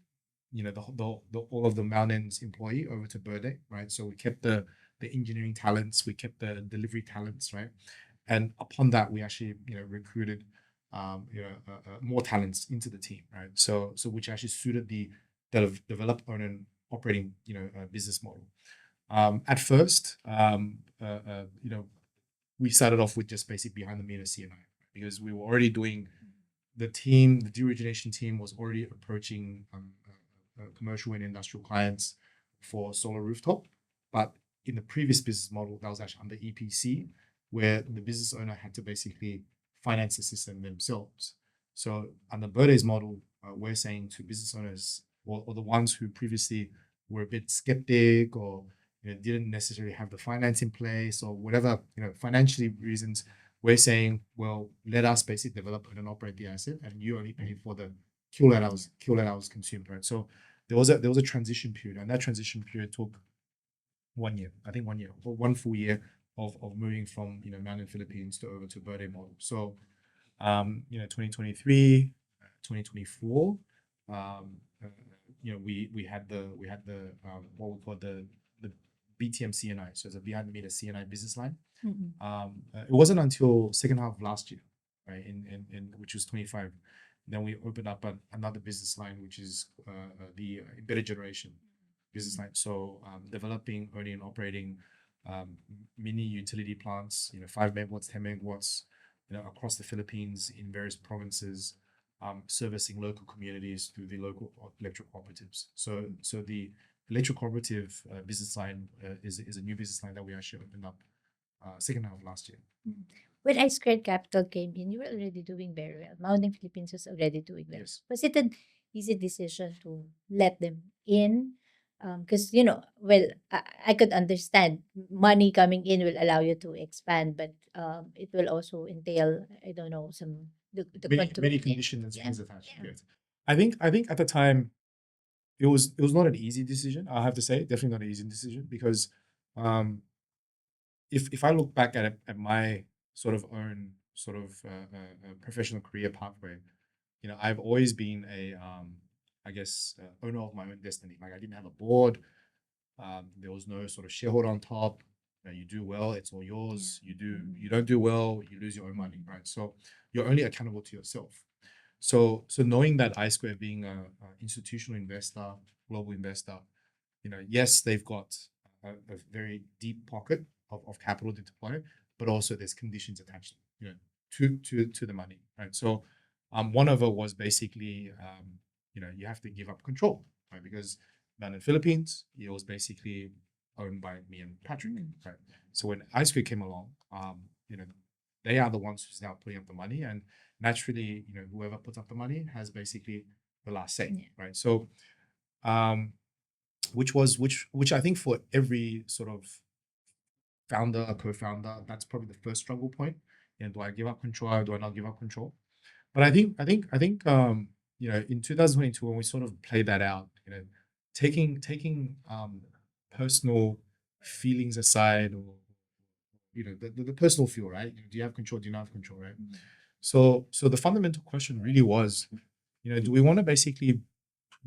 all of the Mountains employee over to Berde, right? So we kept the engineering talents, we kept the delivery talents, right? And upon that, we actually recruited more talents into the team, right? So which actually suited the develop, own, and operating, business model. At first, we started off with just basic behind the meter CNI because we were already doing the deal origination team was already approaching commercial and industrial clients for solar rooftop. But in the previous business model, that was actually under EPC, where the business owner had to basically finance the system themselves. So under Berde's model, we're saying to business owners or the ones who previously were a bit skeptic or didn't necessarily have the finance in place or whatever, financially reasons, we're saying, well, let us basically develop and operate the asset, and you only pay for the kilowatt hours consumed, right? So there was a transition period, and that transition period took 1 year, I think 1 year or 1 full year of moving from mainland Philippines to over to Berde model. So 2023, 2024, we had the what we call the BTM CNI, so it's a behind the meter CNI business line. It wasn't until second half of last year, right, in which was 25, then we opened up another business line, which is the embedded generation business line. So developing, owning, and operating mini utility plants, 5 megawatts, 10 megawatts, across the Philippines in various provinces, servicing local communities through the local electric cooperatives. So the electric cooperative business line is a new business line that we actually opened up second half of last year. When I Squared Capital came in, you were already doing very well. Mountain Philippines was already doing well. Yes. Was it an easy decision to let them in? Because, I could understand money coming in will allow you to expand, but it will also entail, I don't know, some the Many conditions and strings attached. Yeah. Yes. I think at the time it was not an easy decision. I have to say, definitely not an easy decision because if I look back at my sort of own professional career pathway, I've always been a owner of my own destiny. Like I didn't have a board. There was no sort of shareholder on top. You do well, it's all yours. You don't do well, you lose your own money, right? So you're only accountable to yourself. So knowing that iSquare being a institutional investor, global investor, yes, they've got a very deep pocket of capital to deploy, but also there's conditions attached, to the money, right? So one of it was basically you have to give up control, right? Because down in the Philippines, it was basically owned by me and Patrick, right? So when iSquare came along, they are the ones who's now putting up the money, and naturally, whoever puts up the money has basically the last say, right? So, which I think for every sort of founder or co-founder, that's probably the first struggle point. Do I give up control or do I not give up control? But I think in 2022 when we sort of played that out, taking personal feelings aside, or the personal feel, right? Do you have control? Do you not have control, right? So the fundamental question really was, do we want to basically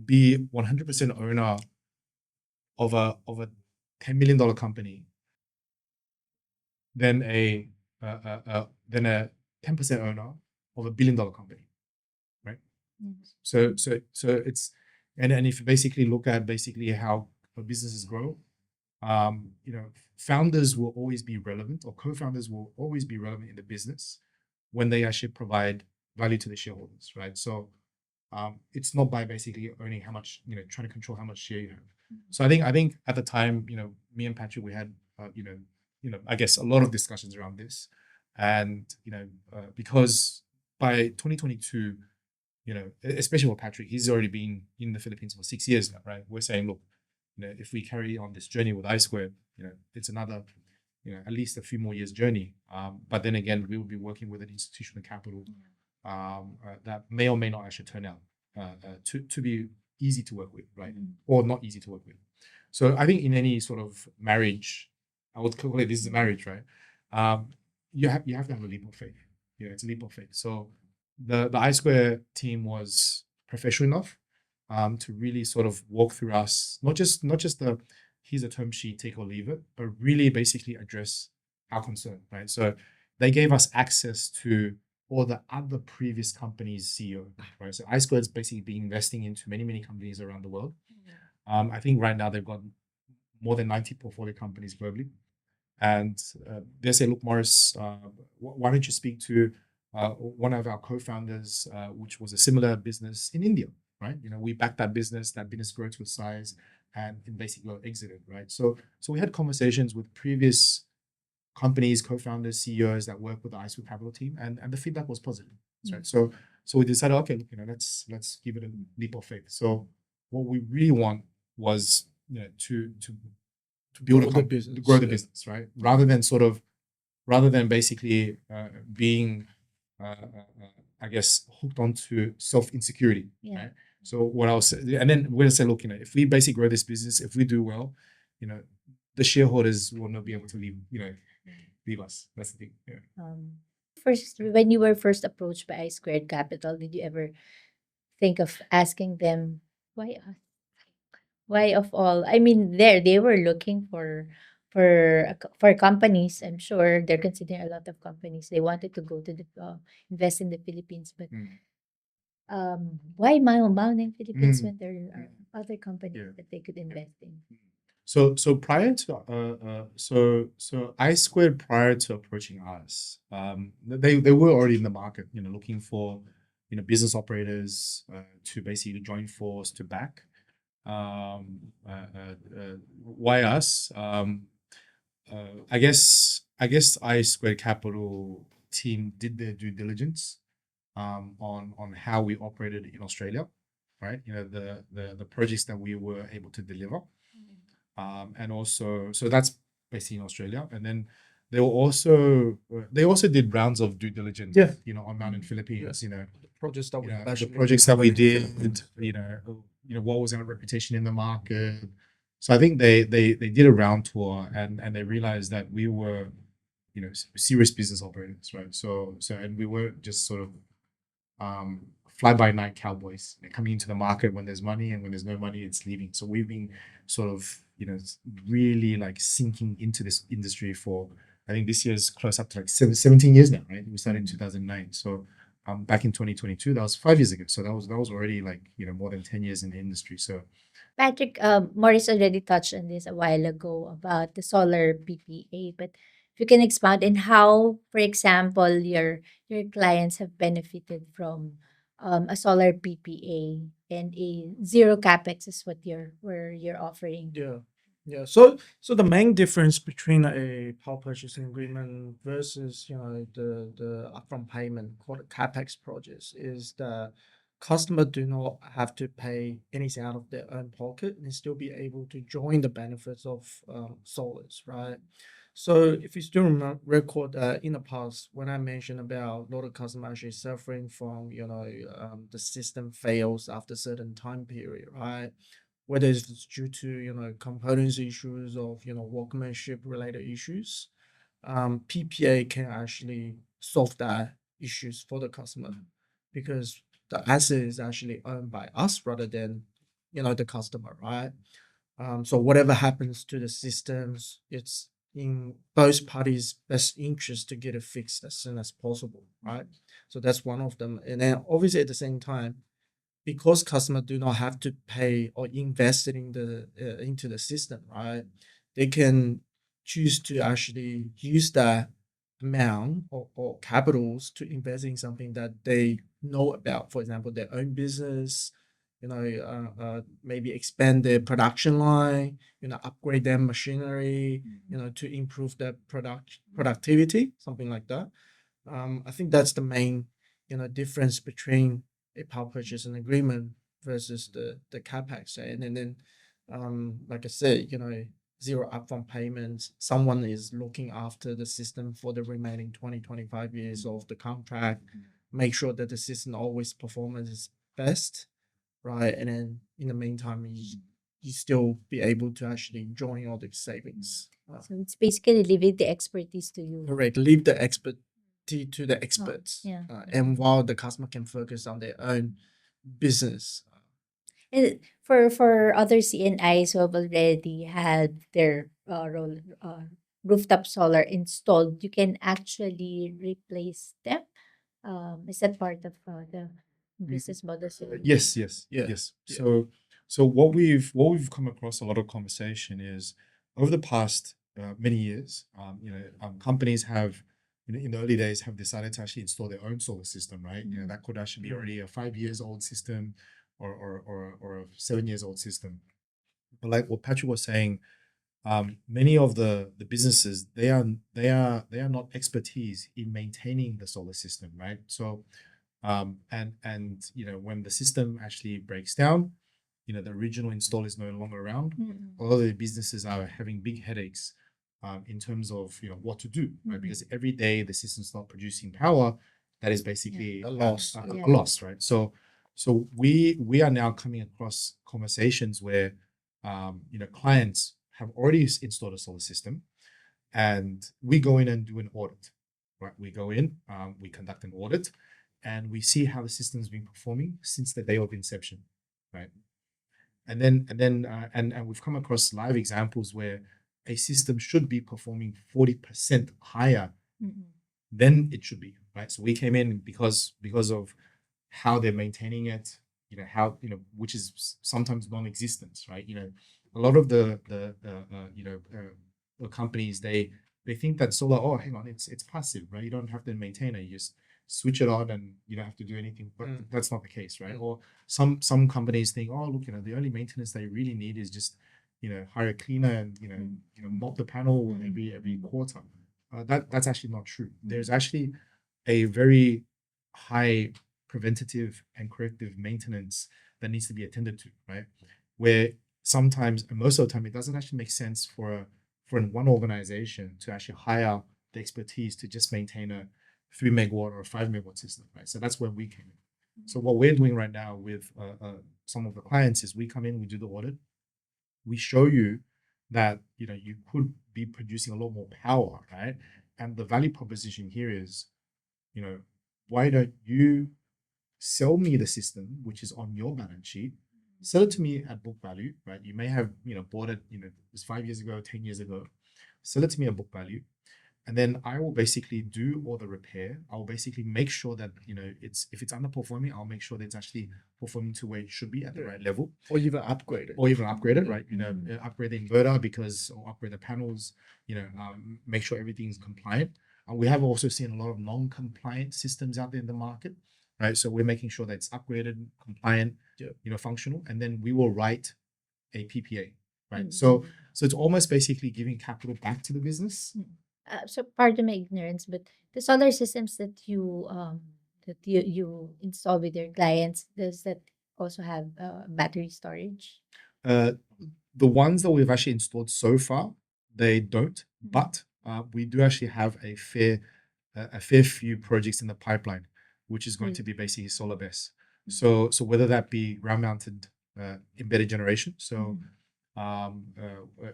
be 100% owner of a $10 million company, then a 10% owner of $1 billion company, right? So it's and if you basically look at how businesses grow, founders will always be relevant, or co-founders will always be relevant in the business when they actually provide value to the shareholders, right? So it's not by basically owning how much, trying to control how much share you have. So I think at the time, me and Patrick, we had I guess a lot of discussions around this, and because by 2022, especially for Patrick, he's already been in the Philippines for 6 years now, right? We're saying, look, if we carry on this journey with iSquare, it's another, at least a few more years journey. But then again, we will be working with an institutional capital that may or may not actually turn out to be easy to work with, right? Or not easy to work with. So I think in any sort of marriage, I would call it, this is a marriage, right? You have to have a leap of faith. It's a leap of faith. So the iSquare team was professional enough to really sort of walk through us, not just the here's a term sheet, take or leave it, but really basically address our concern, right? So they gave us access to or the other previous company's CEO, right? So I Squared's basically been investing into many companies around the world. I think right now they've got more than 90 portfolio companies globally. And they say, look, Morris, why don't you speak to one of our co-founders, which was a similar business in India, right? We backed that business grew to a size and basically exited, right? So we had conversations with previous companies, co-founders, CEOs that work with the iSquared Capital team, and the feedback was positive, right? So we decided, okay, look, let's give it a leap of faith. So what we really want was to build Grow the business, to grow the yeah. business, right? Rather than basically being, I guess, hooked onto self insecurity, Yeah. right? So what else? And then we're gonna say, look, if we basically grow this business, if we do well, the shareholders will not be able to leave us. That's the thing. Yeah. First, when you were first approached by I Squared Capital, did you ever think of asking them why us? Why of all? I mean, they were looking for companies. I'm sure they're considering a lot of companies. They wanted to go to the invest in the Philippines, but why Mountain Philippines when there are other companies Yeah. that they could invest in? So prior to so I Squared, prior to approaching us, they were already in the market, looking for business operators to basically join force to back. Why us? I guess I Squared Capital team did their due diligence on how we operated in Australia, right? The projects that we were able to deliver. And also, so that's basically in Australia. And then they also did rounds of due diligence, Yeah. on Mountain Philippines, Projects that we the actually projects that we developed. did, what was our reputation in the market. So I think they did a round tour and they realized that we were, serious business operators, right? So and we weren't just sort of fly by night cowboys coming into the market when there's money, and when there's no money, it's leaving. So we've been sort of, really like sinking into this industry for, I think this year's close up to like 17 years now, right? We started in 2009. So back in 2022, that was 5 years ago. So that was already like, more than 10 years in the industry. So Patrick, Maurice already touched on this a while ago about the solar PPA, but if you can expand in how, for example, your clients have benefited from a solar PPA and a zero capex is what you're offering. Yeah. Yeah. So the main difference between a power purchasing agreement versus, the upfront payment called capex projects is that customer do not have to pay anything out of their own pocket and still be able to join the benefits of solars, right? So if you still record that in the past, when I mentioned about a lot of customers actually suffering from, the system fails after a certain time period, right? Whether it's due to, components issues of, workmanship related issues, PPA can actually solve that issues for the customer because the asset is actually owned by us rather than, the customer, right? So whatever happens to the systems, it's in both parties' best interest to get it fixed as soon as possible, right? So that's one of them. And then obviously at the same time, because customers do not have to pay or invest it in the into the system, right? They can choose to actually use that amount or capitals to invest in something that they know about. For example, their own business, maybe expand their production line, upgrade their machinery, to improve their productivity, something like that. I think that's the main, difference between a power purchase and agreement versus the capex. And then, like I said, zero upfront payments. Someone is looking after the system for the remaining 25 years of the contract. Make sure that the system always performance is best, right? And then in the meantime, you still be able to actually enjoy all the savings. So it's basically leaving the expertise to you. Correct. Leave the expertise to the experts. yeah. And while the customer can focus on their own business. And for other CNIs who have already had their rooftop solar installed, you can actually replace them Is that part of the business model? Yes, yes, Yeah, yes. yeah. So what we've come across a lot of conversation is over the past many years, companies have, in the early days, have decided to actually install their own solar system, right? That could actually be already a 5 years old system, or a 7 years old system. But like what Patrick was saying, many of the businesses, they are not expertise in maintaining the solar system, right? So and when the system actually breaks down, the original install is no longer around. A lot of the businesses are having big headaches in terms of what to do, right? Because every day the system's not producing power, that is basically A loss. a loss, right? So we are now coming across conversations where clients have already installed a solar system, and we go in and do an audit, right? We go in, we conduct an audit, and we see how the system's been performing since the day of inception, right? And we've come across live examples where a system should be performing 40% higher than it should be, right? So we came in because of how they're maintaining it, how which is sometimes non-existent, right? A lot of the companies, they think that solar, oh, hang on, it's passive, right? You don't have to maintain it. You just switch it on and you don't have to do anything. But that's not the case, right? Or some companies think, oh, look, the only maintenance they really need is just hire a cleaner and mop the panel every quarter. That's actually not true. There's actually a very high preventative and corrective maintenance that needs to be attended to, right? Where sometimes, and most of the time, it doesn't actually make sense for one organization to actually hire the expertise to just maintain a 3 megawatt or a 5 megawatt system, right? So that's where we came in. So what we're doing right now with some of the clients is we come in, we do the audit, we show you that you could be producing a lot more power, right? And the value proposition here is, why don't you sell me the system, which is on your balance sheet, sell it to me at book value, right? You may have bought it it was 5 years ago, 10 years ago. Sell it to me at book value, and then I will basically do all the repair. I'll basically make sure that if it's underperforming, I'll make sure that it's actually performing to where it should be at the right level, Or even upgrade it. or even upgrade it, right? Upgrade the inverter or upgrade the panels. Make sure everything's compliant. And we have also seen a lot of non-compliant systems out there in the market, right? So we're making sure that it's upgraded, compliant, functional, and then we will write a PPA, right? So it's almost basically giving capital back to the business. So pardon my ignorance, but the solar systems that you install with your clients, does that also have battery storage? The ones that we've actually installed so far, they don't, but we do actually have a fair few projects in the pipeline, which is going to be basically solar based. So whether that be ground mounted embedded generation. So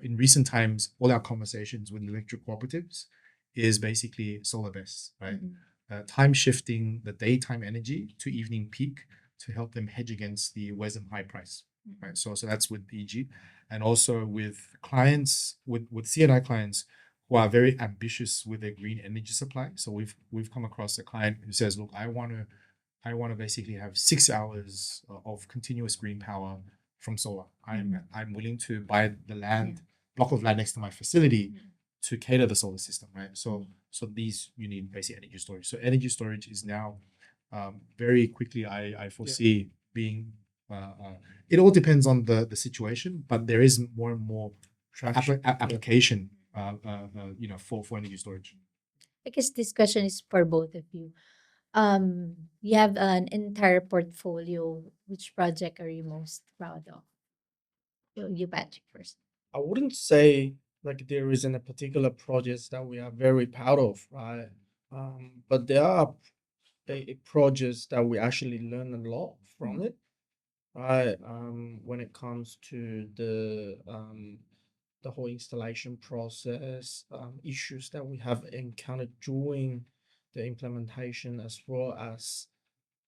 in recent times, all our conversations with electric cooperatives is basically solar based, right? Time shifting the daytime energy to evening peak to help them hedge against the WESM high price, right? So that's with EG, and also with clients, with CNI clients who are very ambitious with their green energy supply. So we've come across a client who says, look, I want to basically have 6 hours of continuous green power from solar. I'm willing to buy the block of land next to my facility to cater the solar system, right? So these, you need basic energy storage. So energy storage is now very quickly, I foresee being it all depends on the situation, but there is more and more application for energy storage. I guess this question is for both of you. You have an entire portfolio. Which project are you most proud of? You Patrick, first. I wouldn't say like there isn't a particular project that we are very proud of, right? But there are projects that we actually learn a lot from it, right? When it comes to the whole installation process, issues that we have encountered during the implementation, as well as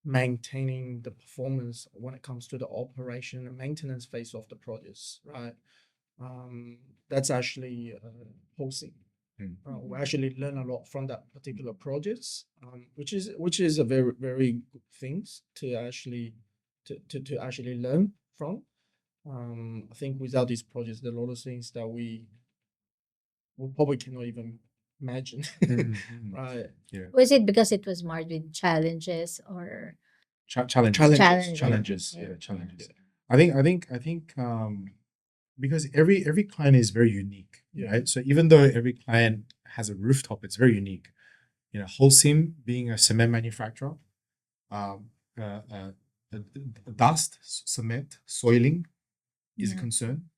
maintaining the performance when it comes to the operation and maintenance phase of the projects, right? That's actually posing Mm. We actually learn a lot from that particular projects, which is a very good things to actually to actually learn from. I think without these projects, there are a lot of things that we probably cannot even imagine. Right. Yeah. Was it because it was marred with challenges or Challenges. Challenges. Challenges. Yeah. Yeah, challenges. I think because every client is very unique, Yeah. right? So even though every client has a rooftop, it's very unique. You know, Holcim being a cement manufacturer, um, dust, cement, soiling is a Yeah. concern.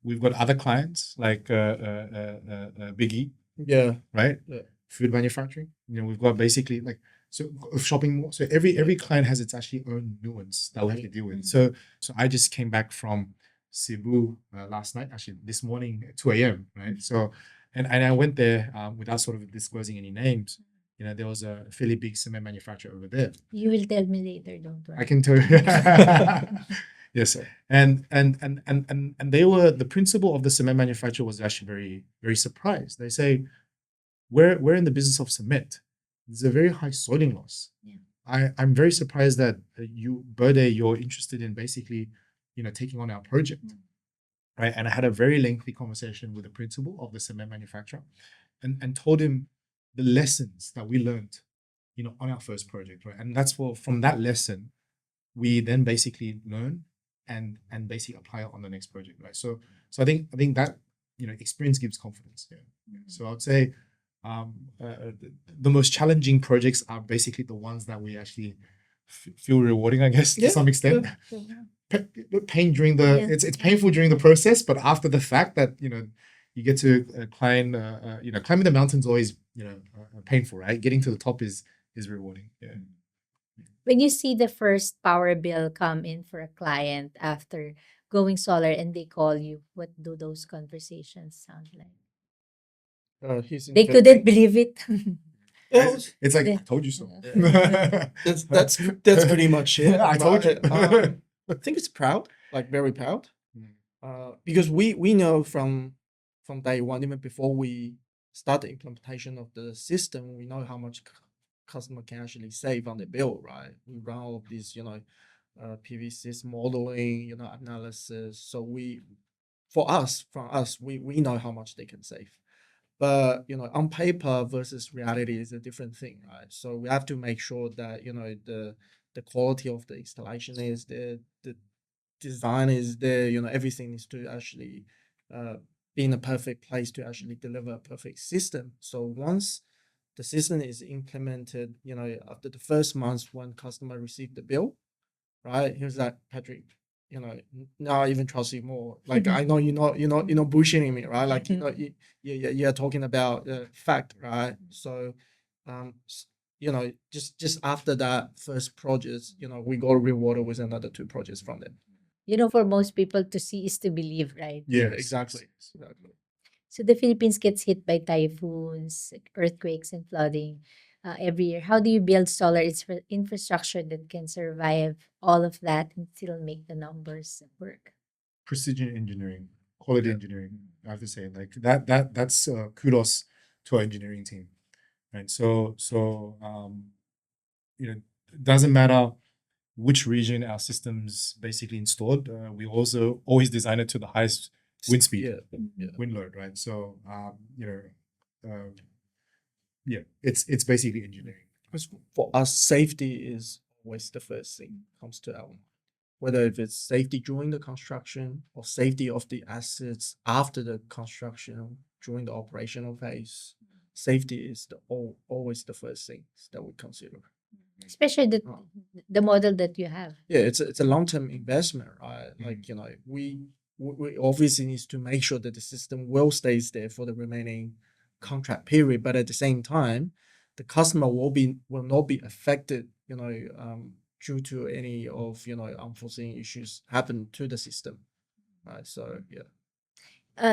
We've got other clients like Biggie, Yeah. right? Yeah. Food manufacturing. You know, we've got basically like so shopping mall. So every client has its actually own nuance that we have to deal with. So I just came back from Cebu last night, actually this morning at 2 a.m. Right. So and I went there without sort of disclosing any names. You know, there was a fairly big cement manufacturer over there. You will tell me later, don't worry. I can tell you. Yes, and they were the principal of the cement manufacturer was actually very surprised. They say, we're in the business of cement. There's a very high soiling loss. Yeah. I'm very surprised that you, Berde, you're interested in basically, taking on our project, right? And I had a very lengthy conversation with the principal of the cement manufacturer, and told him the lessons that we learned, on our first project, right? And that's from that lesson, we then basically learn and basically apply it on the next project, right? So I think that experience gives confidence. Yeah. So I would say the most challenging projects are basically the ones that we actually feel rewarding, I guess, to some extent. Pain during the Yeah. it's painful during the process, but after the fact that you get to climb climbing the mountain's always painful, right? Getting to the top is rewarding. Yeah. When you see the first power bill come in for a client after going solar and they call you, what do those conversations sound like? He's in They couldn't believe it. Yeah, it was- It's like Yeah. I told you so. that's pretty much it. I told you. Right? I think it's proud, like very proud, because we know from day one, even before we start the implementation of the system, we know how much customer can actually save on the bill, right? We run all of these, PVCs modeling, analysis. So from us, we know how much they can save. But on paper versus reality is a different thing, right? So we have to make sure that the quality of the installation is there, the design is there, everything needs to actually be in a perfect place to actually deliver a perfect system. So once the system is implemented, after the first month when customer received the bill, right? He was like, Patrick, now I even trust you more. Like I know you're not bullshitting me, right? Like you're talking about fact, right? So just after that first project, we got rewarded with another 2 projects from them. For most people, to see is to believe, right? Yeah, Exactly. So the Philippines gets hit by typhoons, earthquakes, and flooding every year. How do you build solar infrastructure that can survive all of that and still make the numbers work? Precision engineering, quality engineering. I have to say, like that's kudos to our engineering team, right? So it doesn't matter which region our systems basically installed. We also always design it to the highest wind speed, wind load, right? So it's basically engineering. Because for us, safety is always the first thing comes to our mind. Whether if it's safety during the construction or safety of the assets after the construction during the operational phase, safety is always the first thing that we consider. Especially the model that you have. Yeah, it's a long term investment, right? Like we obviously needs to make sure that the system will stays there for the remaining contract period, but at the same time, the customer will not be affected, due to any of unforeseen issues happen to the system, right? So yeah.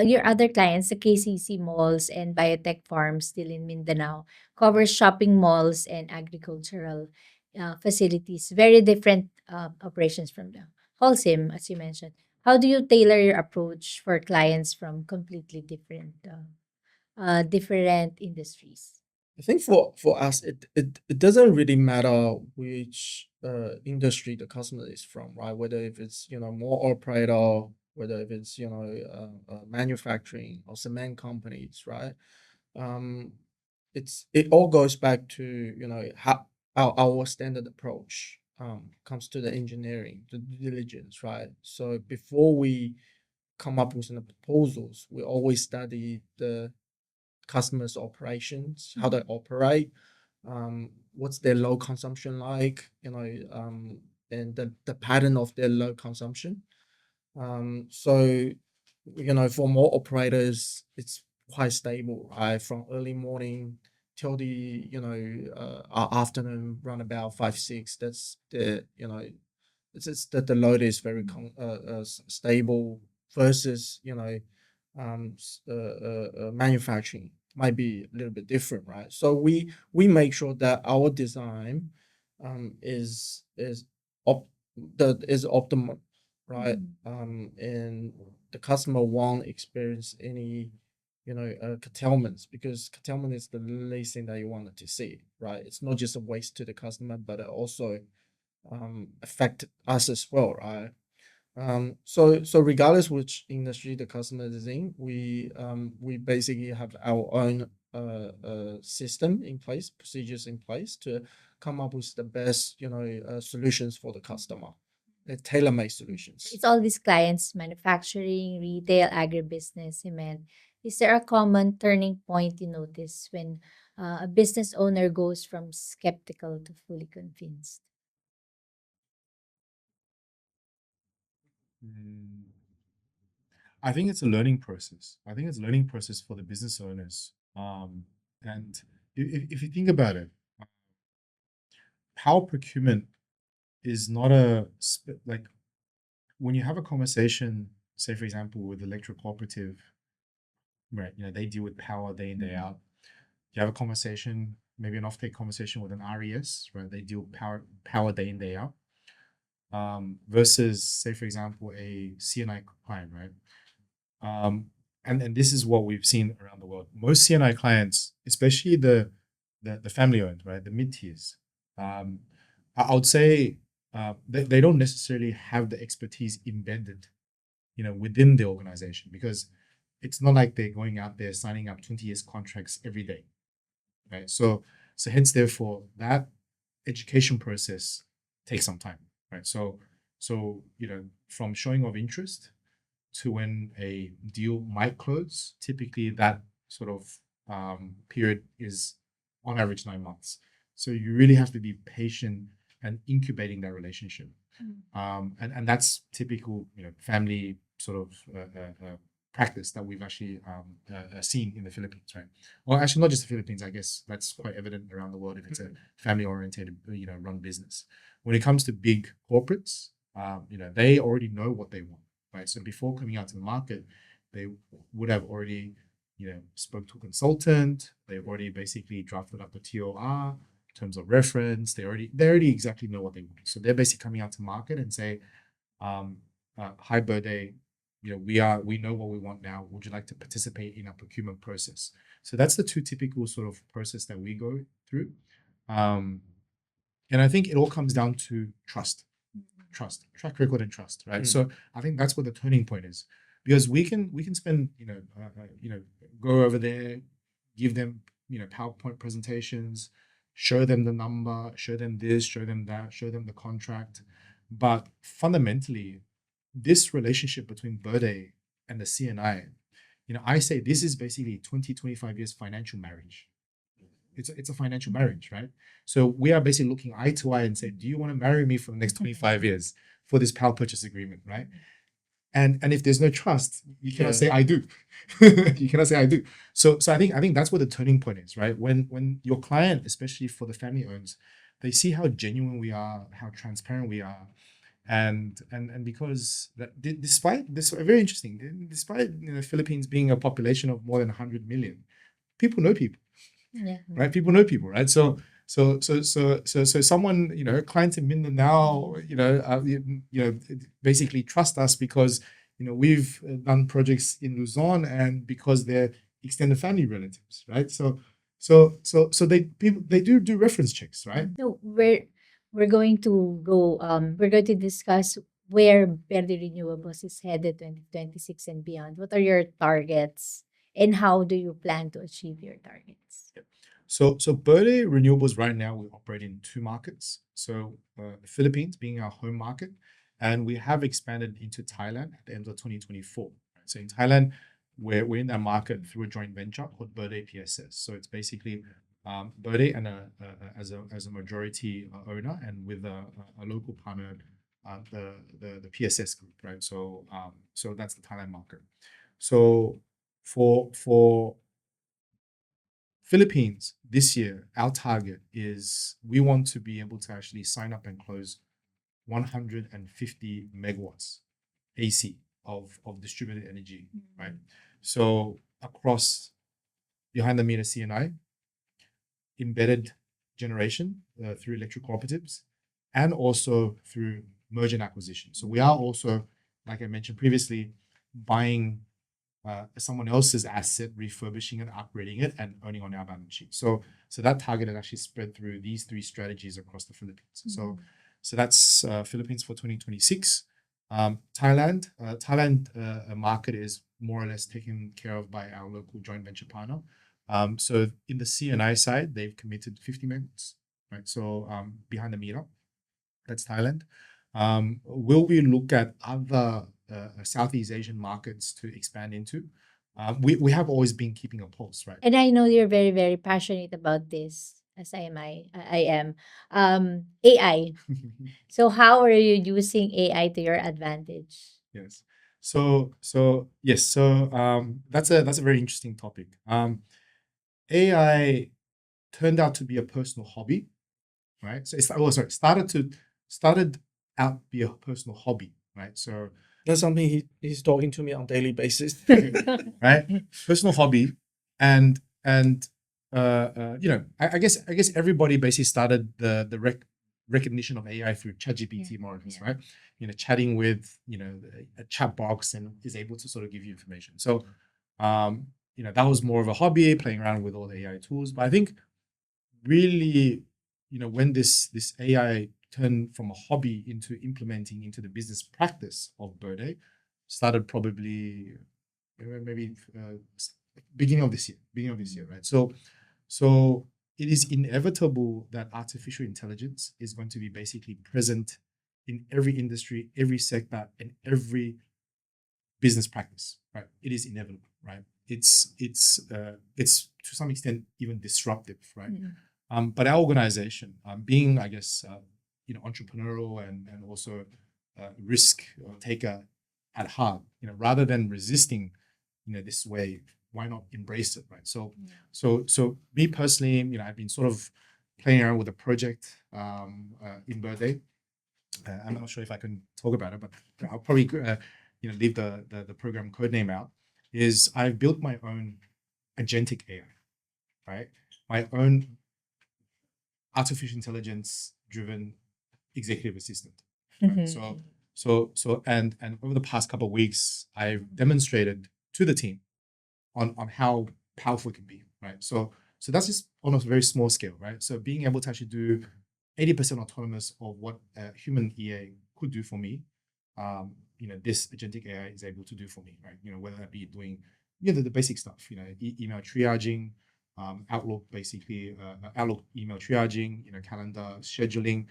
Your other clients, the KCC malls and biotech farms still in Mindanao, cover shopping malls and agricultural facilities. Very different operations from the Holcim, as you mentioned. How do you tailor your approach for clients from completely different different industries? I think for us, it doesn't really matter which industry the customer is from, right? Whether if it's more operator, whether if it's manufacturing or cement companies, right? Um, it all goes back to how our standard approach comes to the engineering, the due diligence, right? So before we come up with the proposals, we always study the customers' operations, how they operate, what's their low consumption like, and the pattern of their low consumption. So for more operators, it's quite stable, right? From early morning till the afternoon, run about 5 6. That's it's just that the load is very stable versus manufacturing might be a little bit different, right? So we make sure that our design is op that is optimal, right? And the customer won't experience any curtailments, because curtailment is the least thing that you wanted to see, right? It's not just a waste to the customer, but it also affect us as well, right? So regardless which industry the customer is in, we basically have our own system in place, procedures in place to come up with the best solutions for the customer, tailor-made solutions. It's all these clients, manufacturing, retail, agribusiness, cement. Is there a common turning point you notice when a business owner goes from skeptical to fully convinced? Mm, I think it's a learning process. I think it's a learning process for the business owners. And if you think about it, power procurement is not like when you have a conversation, say for example, with electric cooperative, right? They deal with power day in, day out. You have a conversation, maybe an off-take conversation with an RES, right? They deal with power day in, day out. Versus, say for example, a CNI client, right? And this is what we've seen around the world. Most CNI clients, especially the family owned, right, the mid tiers, I would say they don't necessarily have the expertise embedded, within the organization, because it's not like they're going out there signing up 20 years contracts every day, right? So hence therefore that education process takes some time, right? So from showing of interest to when a deal might close, typically that sort of period is on average 9 months. So you really have to be patient and incubating that relationship. And that's typical, family sort of practice that we've actually seen in the Philippines, right? Or actually, not just the Philippines. I guess that's quite evident around the world if it's a family-oriented, run business. When it comes to big corporates, they already know what they want, right? So before coming out to the market, they would have already, spoke to a consultant. They've already basically drafted up the TOR, terms of reference. They already exactly know what they want. So they're basically coming out to market and say, "Hi, Berde, we know what we want now. Would you like to participate in our procurement process?" So that's the two typical sort of process that we go through. And I think it all comes down to trust, track record, and trust, right? So I think that's what the turning point is, because we can spend go over there, give them PowerPoint presentations, show them the number, show them this, show them that, show them the contract, but fundamentally, this relationship between Berde and the CNI, I say this is basically 20-25 years financial marriage. It's a financial marriage, right? So we are basically looking eye to eye and say, do you want to marry me for the next 25 years for this power purchase agreement, right? And if there's no trust, you cannot say I do. You cannot say I do. So I think that's where the turning point is, right? When your client, especially for the family owns, they see how genuine we are, how transparent we are, and because despite this, very interesting, despite Philippines being a population of more than 100 million, people know people. Yeah. Right? People know people, right? So someone, clients in Mindanao, basically trust us because, we've done projects in Luzon, and because they're extended family relatives, right? So they do reference checks, right? So we're going to go we're going to discuss where Berde Renewables is headed 2026 and beyond. What are your targets and how do you plan to achieve your targets? So Berde Renewables right now we operate in two markets. So the Philippines being our home market, and we have expanded into Thailand at the end of 2024. Right? So in Thailand, we're in that market through a joint venture called Berde PSS. So it's basically Berde and as a majority owner, and with a local partner, the PSS group, right? So that's the Thailand market. So for Philippines this year, our target is we want to be able to actually sign up and close 150 megawatts AC of distributed energy, right? So across behind the meter CNI, embedded generation through electric cooperatives, and also through merger and acquisition. So we are also, like I mentioned previously, buying someone else's asset, refurbishing it, upgrading it, and owning on our balance sheet. So that target is actually spread through these three strategies across the Philippines. So that's Philippines for 2026. Thailand market is more or less taken care of by our local joint venture partner. So in the CNI side, they've committed 50 megawatts, right? So behind the meter, that's Thailand. Will we look at other Southeast Asian markets to expand into? We have always been keeping a pulse, right? And I know you're very, very passionate about this, as I am. AI. So how are you using AI to your advantage? Yes. So yes. So that's a very interesting topic. AI turned out to be a personal hobby, right? So started out to be a personal hobby, right? So That's something he's talking to me on daily basis. right, personal hobby, and I guess everybody basically started the recognition of AI through ChatGPT more or less, right? Chatting with a chat box and is able to sort of give you information. So that was more of a hobby, playing around with all the AI tools. But I think really, when this AI turned from a hobby into implementing into the business practice of Berde, started probably maybe beginning of this year, right? So it is inevitable that artificial intelligence is going to be basically present in every industry, every sector, and every business practice, right? It is inevitable, right? It's to some extent even disruptive, right? But our organization, being, I guess, entrepreneurial and also risk taker at heart, rather than resisting, this wave, why not embrace it, right? So me personally, I've been sort of playing around with a project in Berde. I'm not sure if I can talk about it, but I'll probably leave the program code name out. Is I've built my own agentic AI, right? My own artificial intelligence driven executive assistant. Right? So and over the past couple of weeks, I've demonstrated to the team on how powerful it can be, right? So that's just on a very small scale, right? So being able to actually do 80% autonomous of what a human EA could do for me, this agentic AI is able to do for me, right? Whether that be doing the basic stuff, email triaging, Outlook basically, Outlook email triaging, calendar scheduling,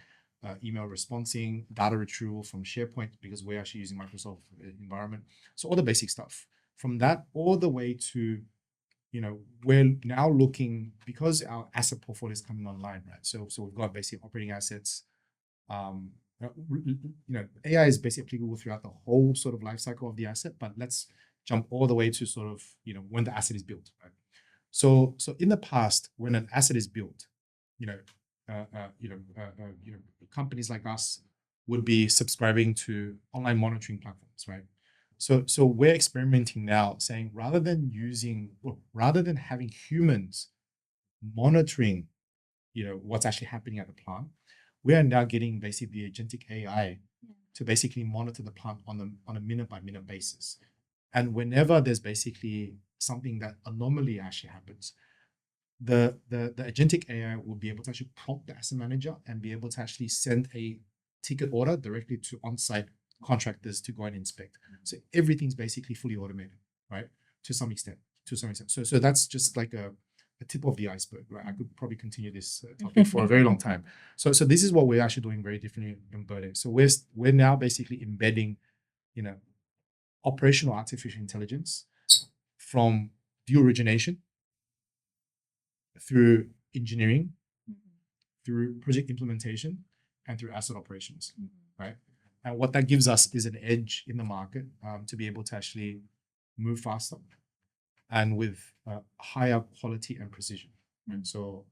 email responding, data retrieval from SharePoint because we're actually using Microsoft environment. So all the basic stuff. From that all the way to, we're now looking, because our asset portfolio is coming online, right? So we've got basic operating assets. AI is basically applicable throughout the whole sort of life cycle of the asset, but let's jump all the way to sort of, when the asset is built, right? So in the past, when an asset is built, companies like us would be subscribing to online monitoring platforms, right? So we're experimenting now, saying rather than having humans monitoring, what's actually happening at the plant, we are now getting basically the agentic AI to basically monitor the plant on a minute by minute basis. And whenever there's basically something that anomaly actually happens, the agentic AI will be able to actually prompt the asset manager and be able to actually send a ticket order directly to on-site contractors to go and inspect. So everything's basically fully automated, right? To some extent. So that's just like a tip of the iceberg, right? I could probably continue this topic for a very long time. So this is what we're actually doing very differently in Berde. So we're now basically embedding, operational artificial intelligence from deal origination through engineering, through project implementation, and through asset operations, right? And what that gives us is an edge in the market to be able to actually move faster and with higher quality and precision. And so,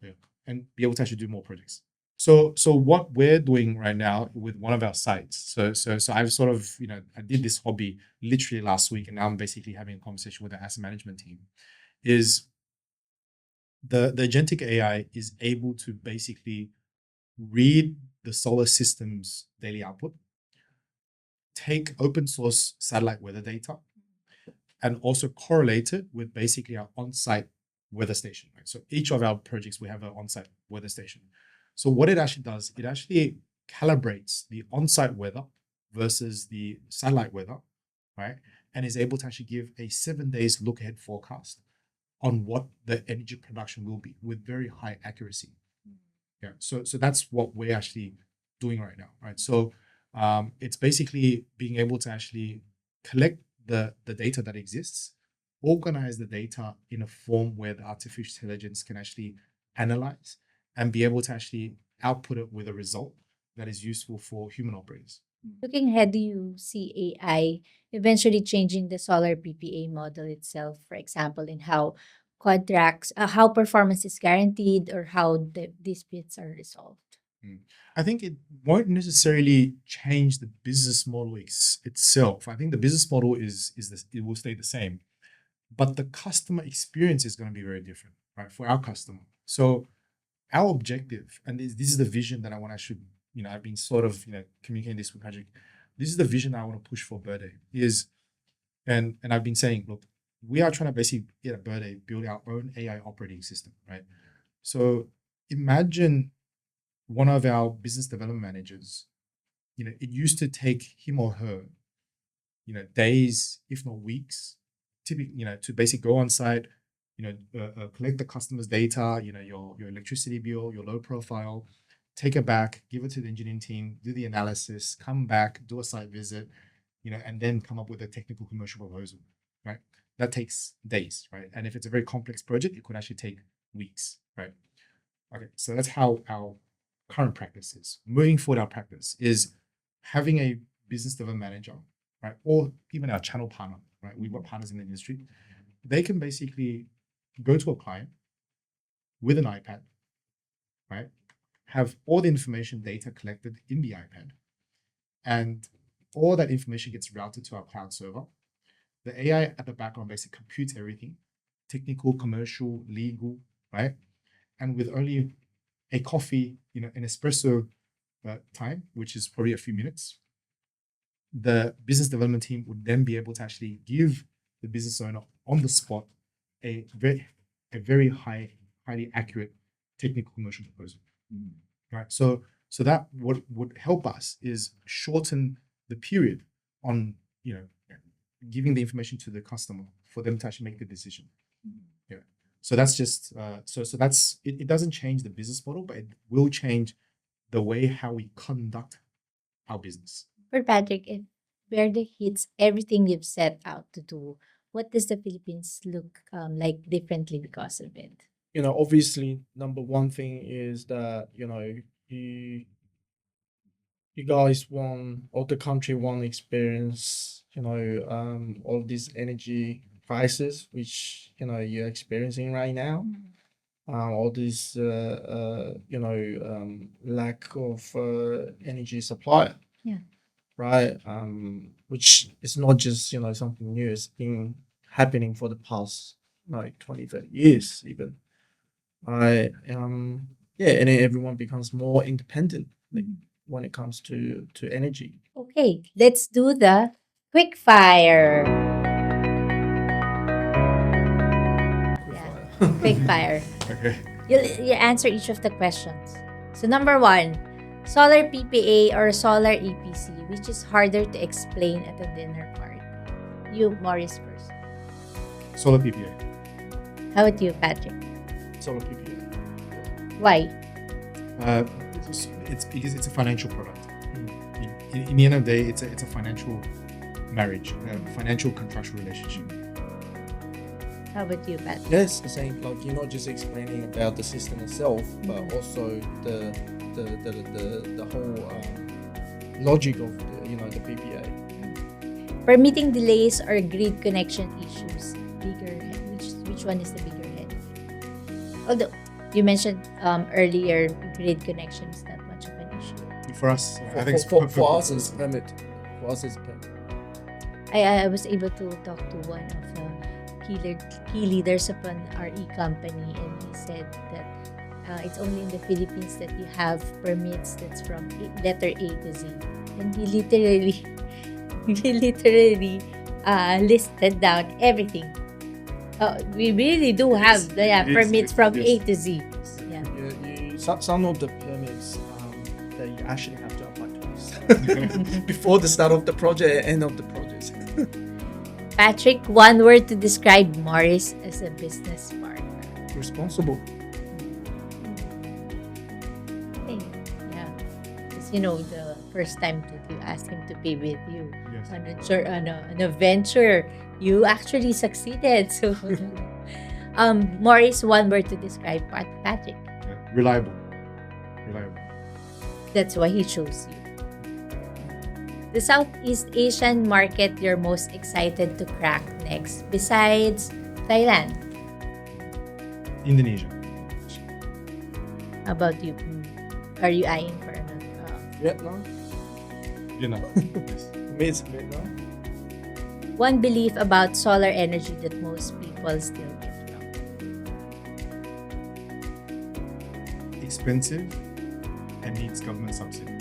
and be able to actually do more projects. So what we're doing right now with one of our sites. So I've sort of, I did this hobby literally last week, and now I'm basically having a conversation with the asset management team. Is the agentic AI is able to basically read the solar system's daily output, take open source satellite weather data, and also correlate it with basically our on-site weather station. Right? So each of our projects, we have an on-site weather station. So what it actually does, it actually calibrates the on-site weather versus the satellite weather, right? And is able to actually give a 7 days look ahead forecast on what the energy production will be with very high accuracy. Yeah. So that's what we're actually doing right now, right? So it's basically being able to actually collect the data that exists, organize the data in a form where the artificial intelligence can actually analyze and be able to actually output it with a result that is useful for human operators. Looking ahead, do you see AI eventually changing the solar PPA model itself, for example, in how contracts, how performance is guaranteed, or how the disputes are resolved? I think it won't necessarily change the business model itself. I think the business model is this, it will stay the same, but the customer experience is going to be very different, right? For our customer. So our objective, and this is the vision that I want to should, I've been sort of, communicating this with Patrick. This is the vision I want to push for Berde is, and I've been saying, look, we are trying to basically at Berde build our own AI operating system, right? So imagine one of our business development managers, it used to take him or her, days, if not weeks, typically, to basically go on site, collect the customer's data, your electricity bill, your load profile, take it back, give it to the engineering team, do the analysis, come back, do a site visit, and then come up with a technical commercial proposal, right? That takes days, right? And if it's a very complex project, it could actually take weeks, right? Okay, so that's how our current practice is. Moving forward, our practice is having a business development manager, right? Or even our channel partner, right? We've got partners in the industry. They can basically go to a client with an iPad, right? Have all the information data collected in the iPad, and all that information gets routed to our cloud server. The AI at the background basically computes everything, technical, commercial, legal, right? And with only a coffee, an espresso time, which is probably a few minutes, the business development team would then be able to actually give the business owner on the spot a very highly accurate technical commercial proposal. Right. So that what would help us is shorten the period on giving the information to the customer for them to actually make the decision. Yeah. So that's just so that's it doesn't change the business model, but it will change the way how we conduct our business. For Patrick, if Verde hits everything you've set out to do, what does the Philippines look like differently because of it? Obviously, number one thing is that, you guys want, or the country want to experience, all these energy crisis, which, you're experiencing right now. All this, lack of energy supply. Yeah. Right. Which is not just, something new. It's been happening for the past, 20, 30 years even. Right. Yeah, and then everyone becomes more independent when it comes to energy. Okay, let's do the quick fire. Quick fire. Okay. You answer each of the questions. So number 1, solar PPA or solar EPC, which is harder to explain at a dinner party? You, Morris, first. Solar PPA. How about you, Patrick? Solar PPA. Why? It's because it's a financial product. In the end of the day, it's a financial marriage, a financial contractual relationship. How about you, Pat? Yes, the same. Like you're not just explaining about the system itself, but also the whole logic of the PPA. Permitting delays or grid connection issues, which one is the bigger head? Although you mentioned earlier, grid connection is not much of an issue. For us, I think For us it's permit. For us it's permit. I was able to talk to one of the key leaders of an RE company, and he said that it's only in the Philippines that you have permits that's from letter A to Z, and he literally listed down everything. We really do have permits from A to Z. Yeah. Some of the permits that you actually have to apply twice before the start of the project and end of the project. Patrick, one word to describe Morris as a business partner. Responsible. Hey, yeah. Because the first time that you asked him to pay with you Yes. on a venture, you actually succeeded. So, Morris, one word to describe Patrick. Reliable. That's why he chose you. The Southeast Asian market you're most excited to crack next, besides Thailand? Indonesia. How about you? Are you eyeing for another? Vietnam. Yes. Me, it's Vietnam. One belief about solar energy that most people still get wrong. Expensive and needs government subsidy.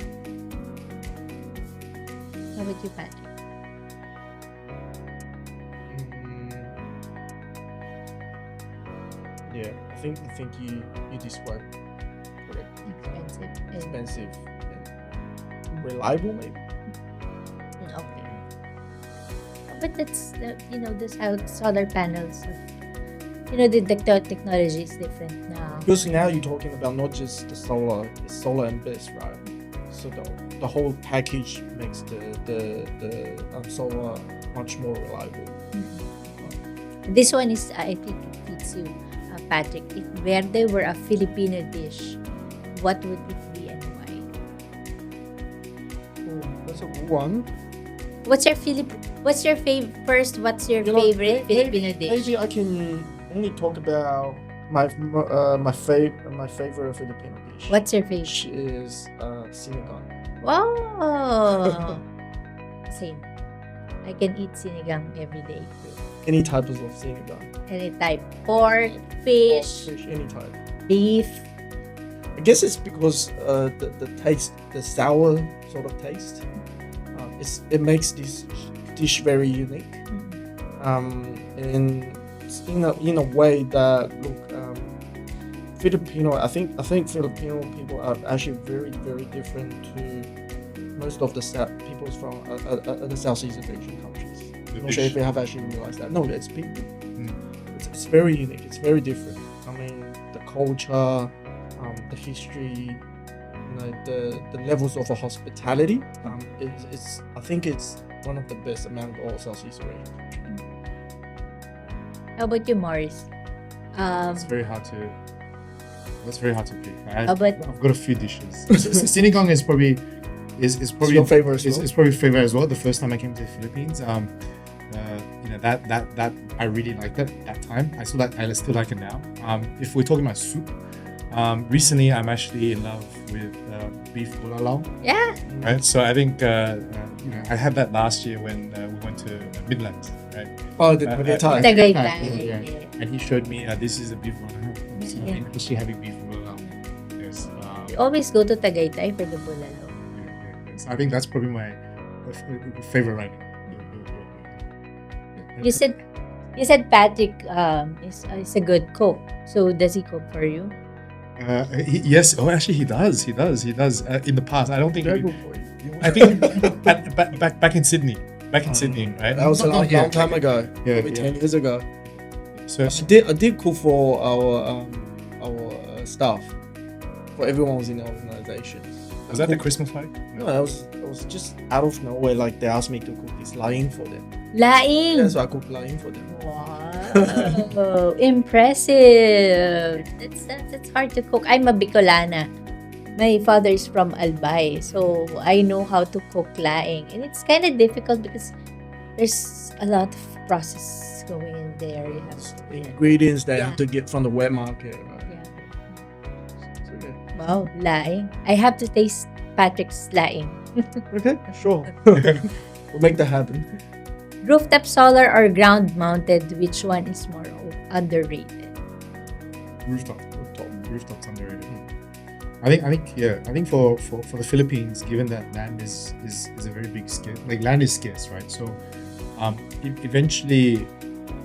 How about you, Patrick? Yeah, I think you described correct. Expensive and reliable, maybe. Okay. But that's the solar panels. The technology is different now. Because now you're talking about not just the solar, it's solar and BIS, right? So the whole package makes the solar much more reliable. This one is, I think it fits you, Patrick. If Berde were a Filipino dish, what would it be and why? Oh, that's a good one. What's your favorite Filipino dish? Maybe I can only talk about my favorite Filipino dish. What's your Which favorite? is sinigang. Wow. Same. I can eat sinigang every day. Any types of sinigang. Any type. Pork, fish, Any type. beef. I guess it's because the taste, the sour sort of taste, it makes this dish very unique. And it's in a way that Filipino. I think Filipino people are actually very, very different to most of the people from the Southeast Asian countries. I'm not sure if you have actually realized that. No, it's people. It's very unique. It's very different. I mean, the culture, the history, the levels of hospitality. I think it's one of the best among all Southeast Asian countries. How about you, Morris? It's very hard to pick. How about I've got a few dishes. Sinigang is probably your favorite as well? It's probably favorite as well. The first time I came to the Philippines, that I really liked it that time. I still like it now. If we're talking about soup, recently I'm actually in love with beef bulalao. yeah? Right, so I think I had that last year when we went to Midland, right? Oh, the Tagaytay. Tagaytay. Yeah. And he showed me this is a beef bulalao. So Yeah. I'm actually having beef bulalao. Yes. We always go to Tagaytay for the bulalo. So I think that's probably my favorite right now. You said You said Patrick is a good cook. So does he cook for you? Yes. Oh, actually, he does. He does. In the past, I don't think. Very good for you. I think back in Sydney. Back in Sydney, right? That was a Not long, here. long time ago. Yeah, Probably yeah. 10 years ago. So I did cook for our staff. For everyone who's in the organization. was that the Christmas party? No, I was just out of nowhere. Like they asked me to cook this laing for them. Laing! Yeah, so I cooked laing for them. Wow, impressive. That's hard to cook. I'm a Bicolana. My father is from Albay, so I know how to cook laing. And it's kind of difficult because there's a lot of process going in there. You have to, Ingredients that you Yeah. have to get from the wet market. Right? yeah. So, yeah. Wow, laing. I have to taste Patrick's laing. Okay, sure. We'll make that happen. Rooftop solar or ground mounted, which one is more underrated? Rooftops underrated. I think for the Philippines, given that land is a very big scarce, like land is scarce, right? So eventually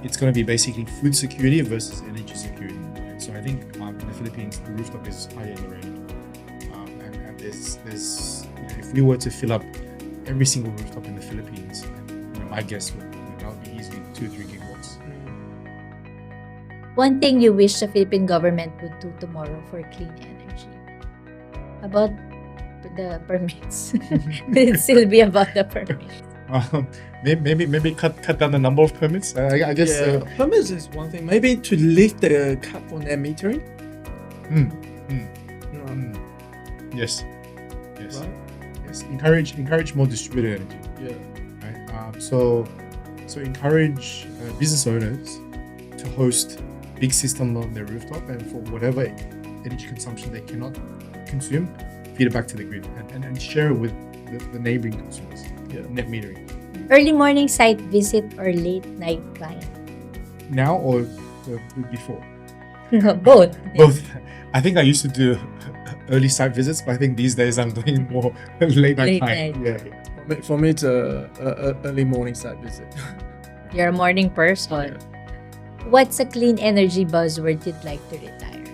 it's going to be basically food security versus energy security, right? So I think in the Philippines the rooftop is highly underrated, and there's if we were to fill up every single rooftop in the Philippines, my guess would that would be easily 2-3 gigawatts. One thing you wish the Philippine government would do tomorrow for clean energy? About the permits. Will it still be about the permits? Maybe cut down the number of permits. I guess. Yeah, permits is one thing. Maybe to lift the cap on net metering. Mm, No, yes. right? Yes. Encourage more distributed energy. Yeah. Right. So encourage business owners to host big systems on their rooftop, and for whatever energy consumption they cannot consume, feed it back to the grid and share it with the neighboring consumers. Yeah. Net metering. Early morning site visit or late night client? Now or before? Both. Both. I think I used to do early site visits, but I think these days I'm doing more late night Late time. night. Yeah. For me, it's a early morning site visit. You're a morning person. What's a clean energy buzzword you'd like to retire?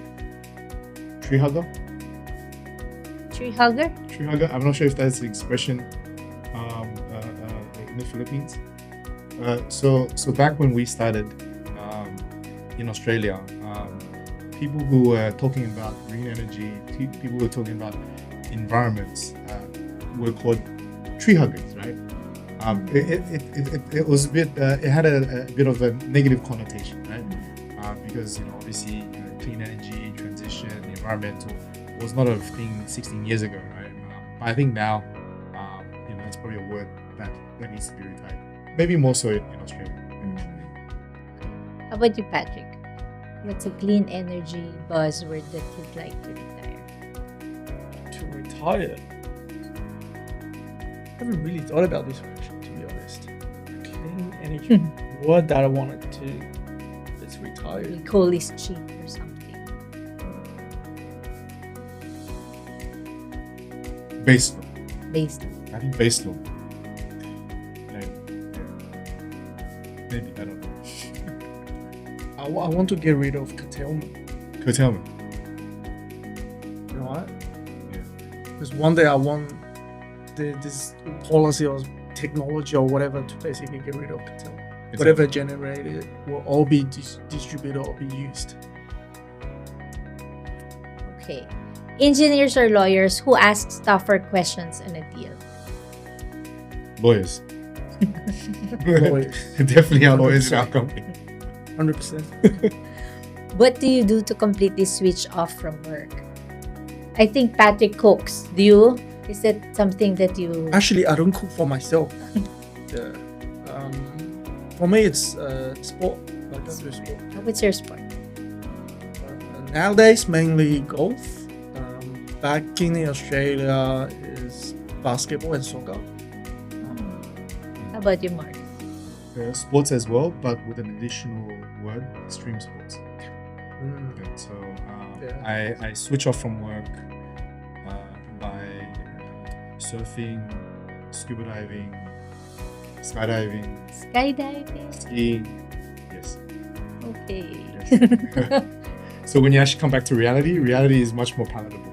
Tree hugger. Tree hugger? Tree hugger. I'm not sure if that's the expression in the Philippines. So back when we started in Australia, people who were talking about green energy, people who were talking about environments, were called tree huggers, right? It was a bit. It had a bit of a negative connotation, right? Because obviously clean energy transition, environmental was not a thing 16 years ago, right? But I think now, it's probably a word that needs to be retired. Maybe more so in Australia. How about you, Patrick? What's a clean energy buzzword that you'd like to retire? To retire? I haven't really thought about this question, to be honest. Clean energy. What that I wanted to just retire. Coal is cheap or something. Base load. Based I think base load. Maybe, I don't know. I want to get rid of curtailment. Curtailment. You know what? Yeah. Because one day I want this policy or technology or whatever to basically get rid of curtailment. Whatever generated will all be distributed or be used. Okay. Engineers or lawyers who ask tougher questions on a deal? Lawyers. Lawyers. Definitely our lawyers in our 100%. company. 100%. What do you do to completely switch off from work? I think Patrick cooks. Do you? Is that something that you... Actually, I don't cook for myself. Yeah. For me, it's sport. I don't do sport. What's your sport? Nowadays, mainly golf. Back in Australia is basketball and soccer. How about you, Mark? Sports as well, but with an additional word, extreme sports. Okay, so Yeah. I switch off from work by surfing, scuba diving, skydiving, Skydiving. skiing. Yes. Okay. Yes. So when you actually come back to reality is much more palatable.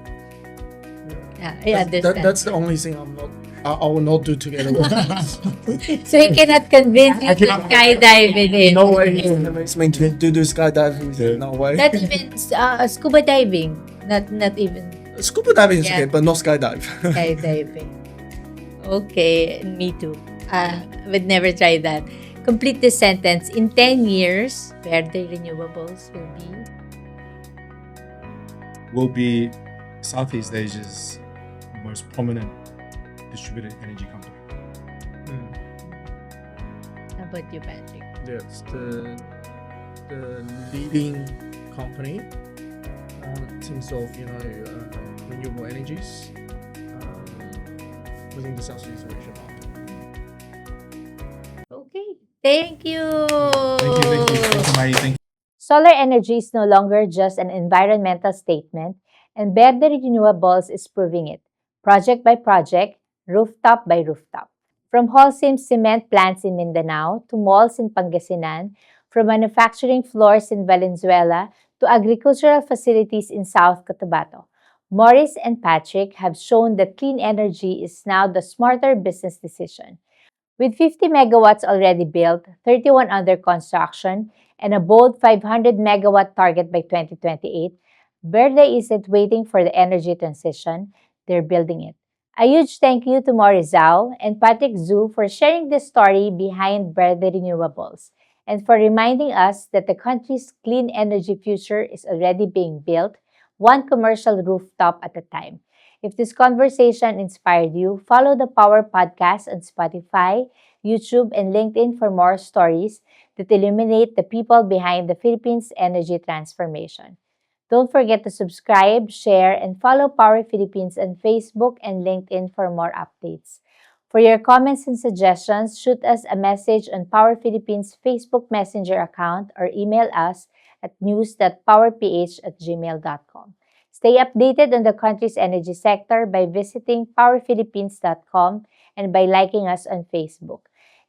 Yeah, I That's, understand. that's the only thing I will not do together with So he cannot convince you I to cannot- skydive with him. No way he's gonna convince me to do skydiving. Yeah. No way. Not even scuba diving. Not even Scuba diving is Yeah. okay, but not skydive. skydiving. Okay, me too. Would never try that. Complete this sentence. In 10 years, Berde Renewables Will be Southeast Asia's most prominent distributed energy company. How about you, Patrick? Yes, the leading company in terms of renewable energies within the Southeast Asia market. Okay. Thank you. Thank you, Mayie. Thank you. Solar energy is no longer just an environmental statement, and Berde Renewables is proving it, project by project, rooftop by rooftop. From Holcim cement plants in Mindanao to malls in Pangasinan, from manufacturing floors in Valenzuela to agricultural facilities in South Cotabato, Morris and Patrick have shown that clean energy is now the smarter business decision. With 50 megawatts already built, 31 under construction, and a bold 500 megawatt target by 2028, Berde isn't waiting for the energy transition, they're building it. A huge thank you to Morris Zhou and Patrick Zhou for sharing the story behind Berde Renewables and for reminding us that the country's clean energy future is already being built, one commercial rooftop at a time. If this conversation inspired you, follow the Power Podcast on Spotify, YouTube, and LinkedIn for more stories that illuminate the people behind the Philippines' energy transformation. Don't forget to subscribe, share, and follow Power Philippines on Facebook and LinkedIn for more updates. For your comments and suggestions, shoot us a message on Power Philippines' Facebook Messenger account or email us at news.powerph@gmail.com. Stay updated on the country's energy sector by visiting powerphilippines.com and by liking us on Facebook.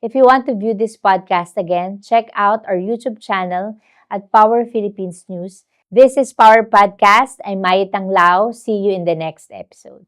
If you want to view this podcast again, check out our YouTube channel at Power Philippines News. This is Power Podcast. I'm Mayie Tanglao. See you in the next episode.